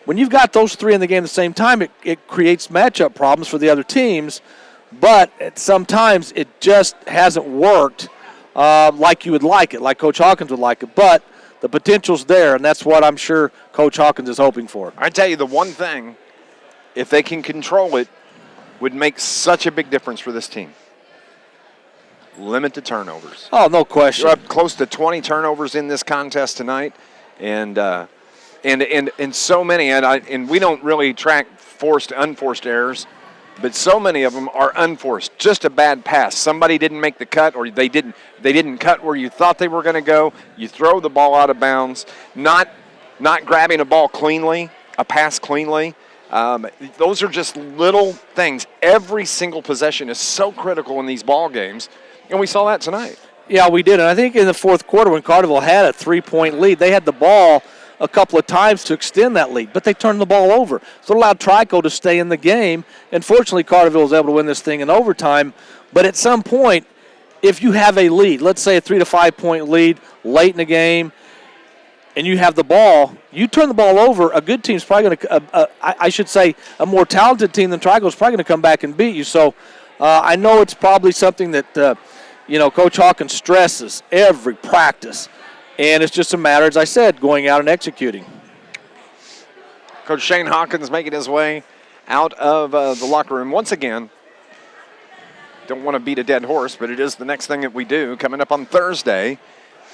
When you've got those three in the game at the same time, it creates matchup problems for the other teams. But sometimes it just hasn't worked like you would like it, like Coach Hawkins would like it. But the potential's there, and that's what I'm sure Coach Hawkins is hoping for. I tell you, the one thing, if they can control it, would make such a big difference for this team. Limit the turnovers. Oh, no question. You're up close to 20 turnovers in this contest tonight, and so many, and we don't really track forced, unforced errors, but so many of them are unforced. Just a bad pass. Somebody didn't make the cut, or they didn't cut where you thought they were going to go. You throw the ball out of bounds. Not grabbing a ball cleanly, a pass cleanly. Those are just little things. Every single possession is so critical in these ball games, and we saw that tonight. Yeah, we did. And I think in the fourth quarter when Carterville had a 3-point lead, they had the ball a couple of times to extend that lead, but they turned the ball over. So it allowed Trico to stay in the game. And fortunately, Carterville was able to win this thing in overtime. But at some point, if you have a lead, let's say a 3 to 5 point lead late in the game, and you have the ball, you turn the ball over, a good team's probably going to, I should say, a more talented team than Trico is probably going to come back and beat you. So I know it's probably something that, Coach Hawkins stresses every practice. And it's just a matter, as I said, going out and executing. Coach Shane Hawkins making his way out of the locker room once again. Don't want to beat a dead horse, but it is the next thing that we do. Coming up on Thursday,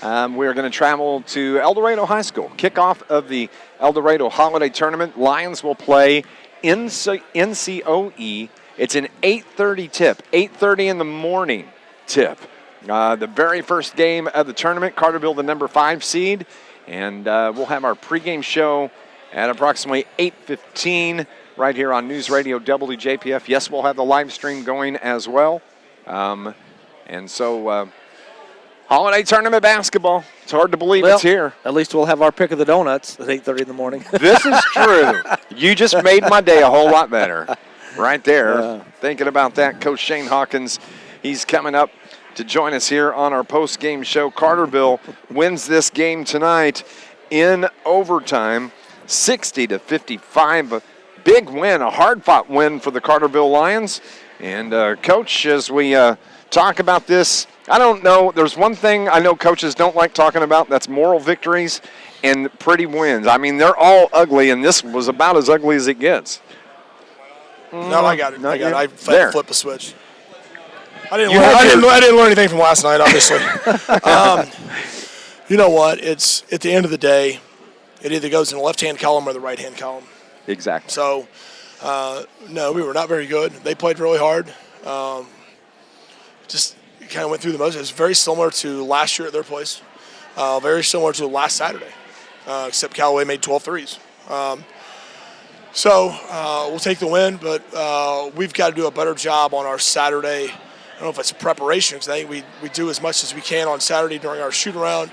we are going to travel to El Dorado High School. Kickoff of the El Dorado Holiday Tournament. Lions will play NCOE. It's an 8:30 tip, 8:30 in the morning tip. The very first game of the tournament, Carterville, the number 5 seed. And we'll have our pregame show at approximately 8:15 right here on NewsRadio WJPF. Yes, we'll have the live stream going as well. And so holiday tournament basketball. It's hard to believe it's here. At least we'll have our pick of the donuts at 8:30 in the morning. This is true. You just made my day a whole lot better right there. Thinking about that, Coach Shane Hawkins, he's coming up to join us here on our post-game show. Carterville wins this game tonight in overtime, 60-55. A big win, a hard-fought win for the Carterville Lions. And, Coach, as we talk about this, I don't know. There's one thing I know coaches don't like talking about. That's moral victories and pretty wins. I mean, they're all ugly, and this was about as ugly as it gets. No, I got it. I flip a switch. I didn't learn anything from last night, obviously. You know what? It's at the end of the day, it either goes in the left-hand column or the right-hand column. Exactly. So, no, we were not very good. They played really hard. Just kind of went through the motions. It was very similar to last year at their place. Very similar to last Saturday, except Callaway made 12 threes. So we'll take the win, but we've got to do a better job on our Saturday. I don't know if it's preparation, because I think we do as much as we can on Saturday during our shoot-around.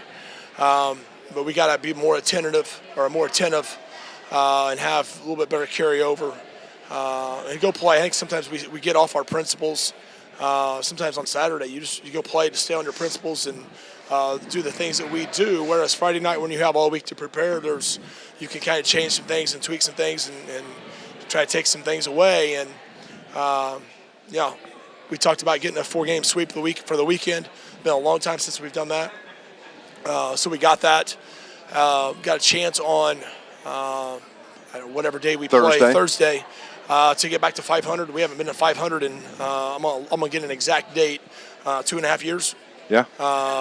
But we got to be more attentive and have a little bit better carryover and go play. I think sometimes we get off our principles. Sometimes on Saturday you go play to stay on your principles and do the things that we do. Whereas Friday night, when you have all week to prepare, you can kind of change some things and tweak some things and try to take some things away. And we talked about getting a 4-game sweep for the weekend. Been a long time since we've done that. So we got that. Got a chance on whatever day we play, Thursday, to get back to 500. We haven't been to 500 in, I'm gonna get an exact date, 2.5 years. Yeah.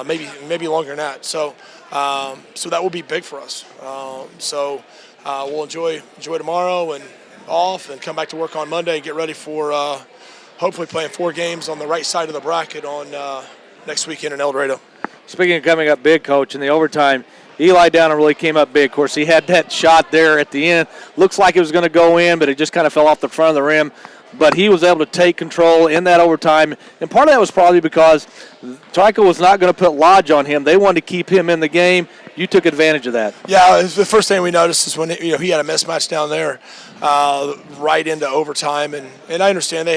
Maybe longer than that. So that will be big for us. So we'll enjoy tomorrow and off and come back to work on Monday and get ready for hopefully playing 4 games on the right side of the bracket on next weekend in El Dorado. Speaking of coming up big, Coach, in the overtime, Eli Downer really came up big. Of course, he had that shot there at the end. Looks like it was going to go in, but it just kind of fell off the front of the rim. But he was able to take control in that overtime. And part of that was probably because Trico was not going to put Lodge on him. They wanted to keep him in the game. You took advantage of that. Yeah, the first thing we noticed is when he had a mismatch down there right into overtime. And I understand they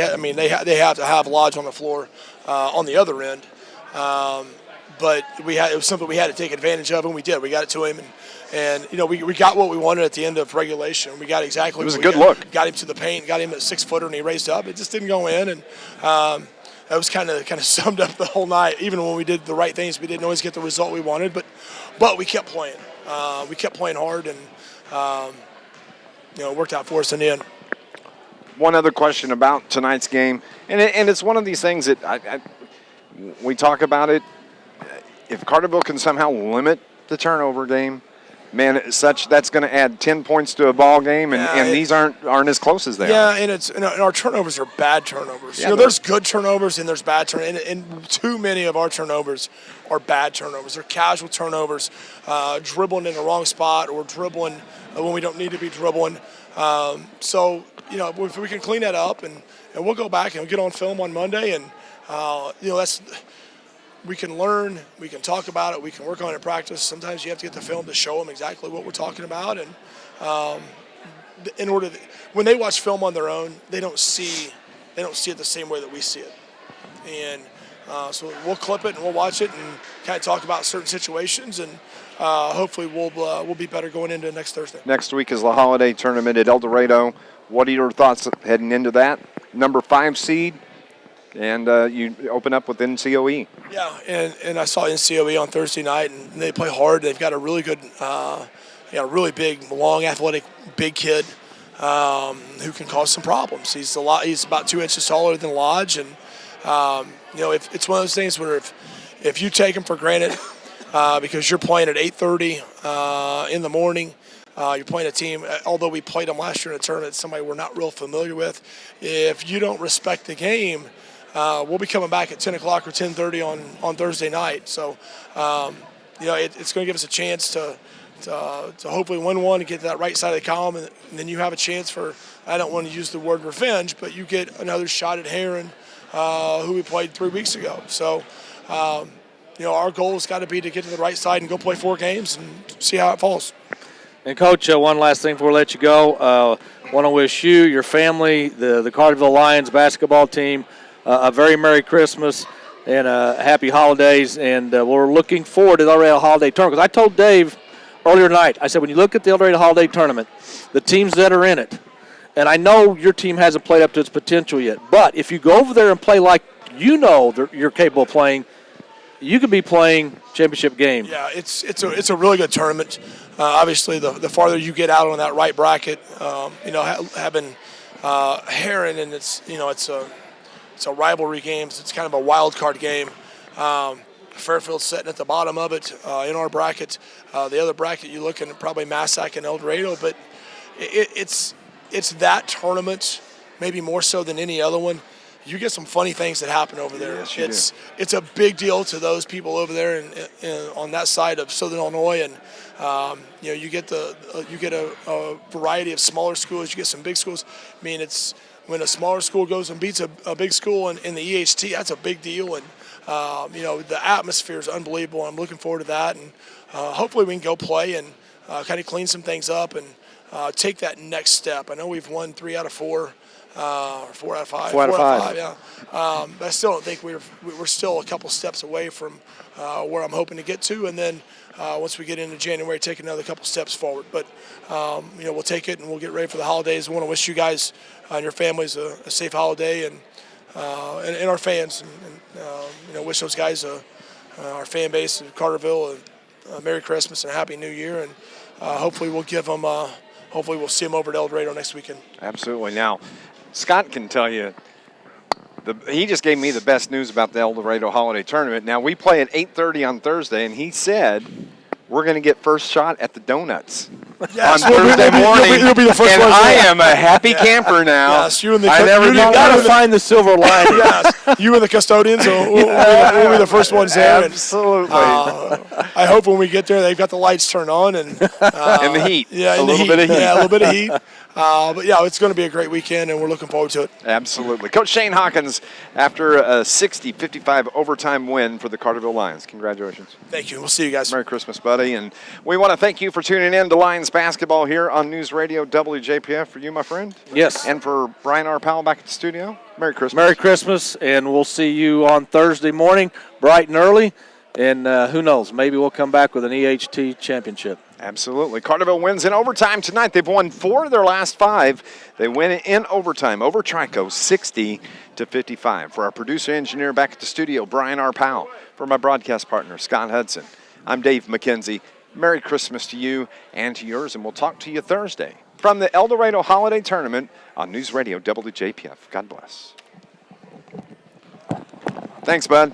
have to have Lodge on the floor on the other end. But it was something we had to take advantage of, and we did. We got it to him, and we got what we wanted at the end of regulation. We got exactly. It was a good look. Got him to the paint, got him at 6-footer, and he raised up. It just didn't go in, and that was kind of summed up the whole night. Even when we did the right things, we didn't always get the result we wanted, but we kept playing. We kept playing hard, and it worked out for us in the end. One other question about tonight's game, and it's one of these things that we talk about it. If Carterville can somehow limit the turnover game, man, that's going to add 10 points to a ball game, and these aren't as close as they are. Yeah, and our turnovers are bad turnovers. Yeah, there's good turnovers and there's bad turnovers, and too many of our turnovers are bad turnovers. They're casual turnovers, dribbling in the wrong spot or dribbling when we don't need to be dribbling. So if we can clean that up, and we'll go back and get on film on Monday, and that's. We can learn, we can talk about it, we can work on it in practice. Sometimes you have to get the film to show them exactly what we're talking about. And when they watch film on their own, they don't see it the same way that we see it. And so we'll clip it and we'll watch it and kind of talk about certain situations, and hopefully we'll be better going into next Thursday. Next week is the holiday tournament at El Dorado. What are your thoughts heading into that? Number 5 seed. And you open up with NCOE. Yeah, and I saw NCOE on Thursday night, and they play hard. They've got a really good, really big, long, athletic, big kid who can cause some problems. He's about 2 inches taller than Lodge, and if it's one of those things where if you take him for granted because you're playing at 8:30 in the morning. You're playing a team, although we played them last year in a tournament, somebody we're not real familiar with. If you don't respect the game, we'll be coming back at 10 o'clock or 10:30 on Thursday night. So, it's going to give us a chance to hopefully win one and get to that right side of the column. And then you have a chance for, I don't want to use the word revenge, but you get another shot at Heron, who we played 3 weeks ago. So, our goal has got to be to get to the right side and go play 4 games and see how it falls. And, Coach, one last thing before we let you go. Want to wish you, your family, the Carterville Lions basketball team, a very Merry Christmas and Happy Holidays. And we're looking forward to the El Dorado Holiday Tournament. Because I told Dave earlier tonight, I said, when you look at the El Dorado Holiday Tournament, the teams that are in it, and I know your team hasn't played up to its potential yet, but if you go over there and play like you're capable of playing, you could be playing championship game. Yeah, it's a really good tournament. Obviously, the farther you get out on that right bracket, having Heron, and it's a rivalry game. So it's kind of a wild card game. Fairfield's sitting at the bottom of it in our bracket. The other bracket you looking at probably Massac and El Dorado, but it's that tournament maybe more so than any other one. You get some funny things that happen over there. Yes, it's a big deal to those people over there on that side of Southern Illinois, and you get a variety of smaller schools. You get some big schools. I mean, it's when a smaller school goes and beats a big school in the EHT, that's a big deal, and the atmosphere is unbelievable. I'm looking forward to that, and hopefully we can go play and kind of clean some things up and take that next step. I know we've won 3 out of 4. 4 out of 5. 4 out of 5. Yeah. But I still don't think we're still a couple steps away from where I'm hoping to get to, and then once we get into January, take another couple steps forward. But we'll take it and we'll get ready for the holidays. I want to wish you guys and your families a safe holiday, and our fans, and wish those guys our fan base of Carterville a Merry Christmas and a Happy New Year, and hopefully we'll give them. Hopefully we'll see them over at El Dorado next weekend. Absolutely. Now, Scott can tell you, he just gave me the best news about the El Dorado Holiday Tournament. Now, we play at 8:30 on Thursday, and he said we're going to get first shot at the donuts. Yes, on Thursday morning, you'll be the first and ones I there. am a happy camper now. Yes, you and the I never You thought got I to would- find the silver lining. Yes, you and the custodians we'll be the first ones there. Absolutely. I hope when we get there, they've got the lights turned on and and the heat. yeah, a and the little heat. bit of heat. Yeah, a little bit of heat. But yeah, it's going to be a great weekend, and we're looking forward to it. Absolutely. Coach Shane Hawkins, after a 60-55 overtime win for the Carterville Lions. Congratulations. Thank you. We'll see you guys. Merry Christmas, buddy. And we want to thank you for tuning in to Lions basketball here on News Radio WJPF. For you, my friend. Yes. And for Brian R. Powell back at the studio. Merry Christmas. Merry Christmas, and we'll see you on Thursday morning, bright and early. And who knows, maybe we'll come back with an EHT championship. Absolutely. Carterville wins in overtime tonight. They've won 4 of their last 5. They win in overtime over Trico, 60-55. For our producer engineer back at the studio, Brian R. Powell. For my broadcast partner, Scott Hudson, I'm Dave McKenzie. Merry Christmas to you and to yours, and we'll talk to you Thursday from the El Dorado Holiday Tournament on News Radio WJPF. God bless. Thanks, bud.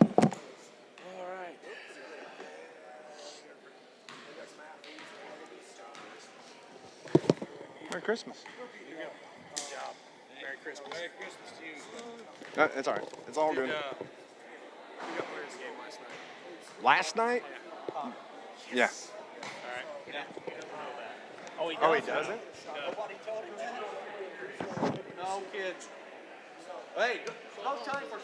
Merry Christmas. Good job. Merry Christmas. Merry Christmas to you. It's all right. It's all good. We got players game last night. Last night? Yeah. All right. Yeah. Oh, he doesn't? Nobody told him that. No, kids. Hey, no time for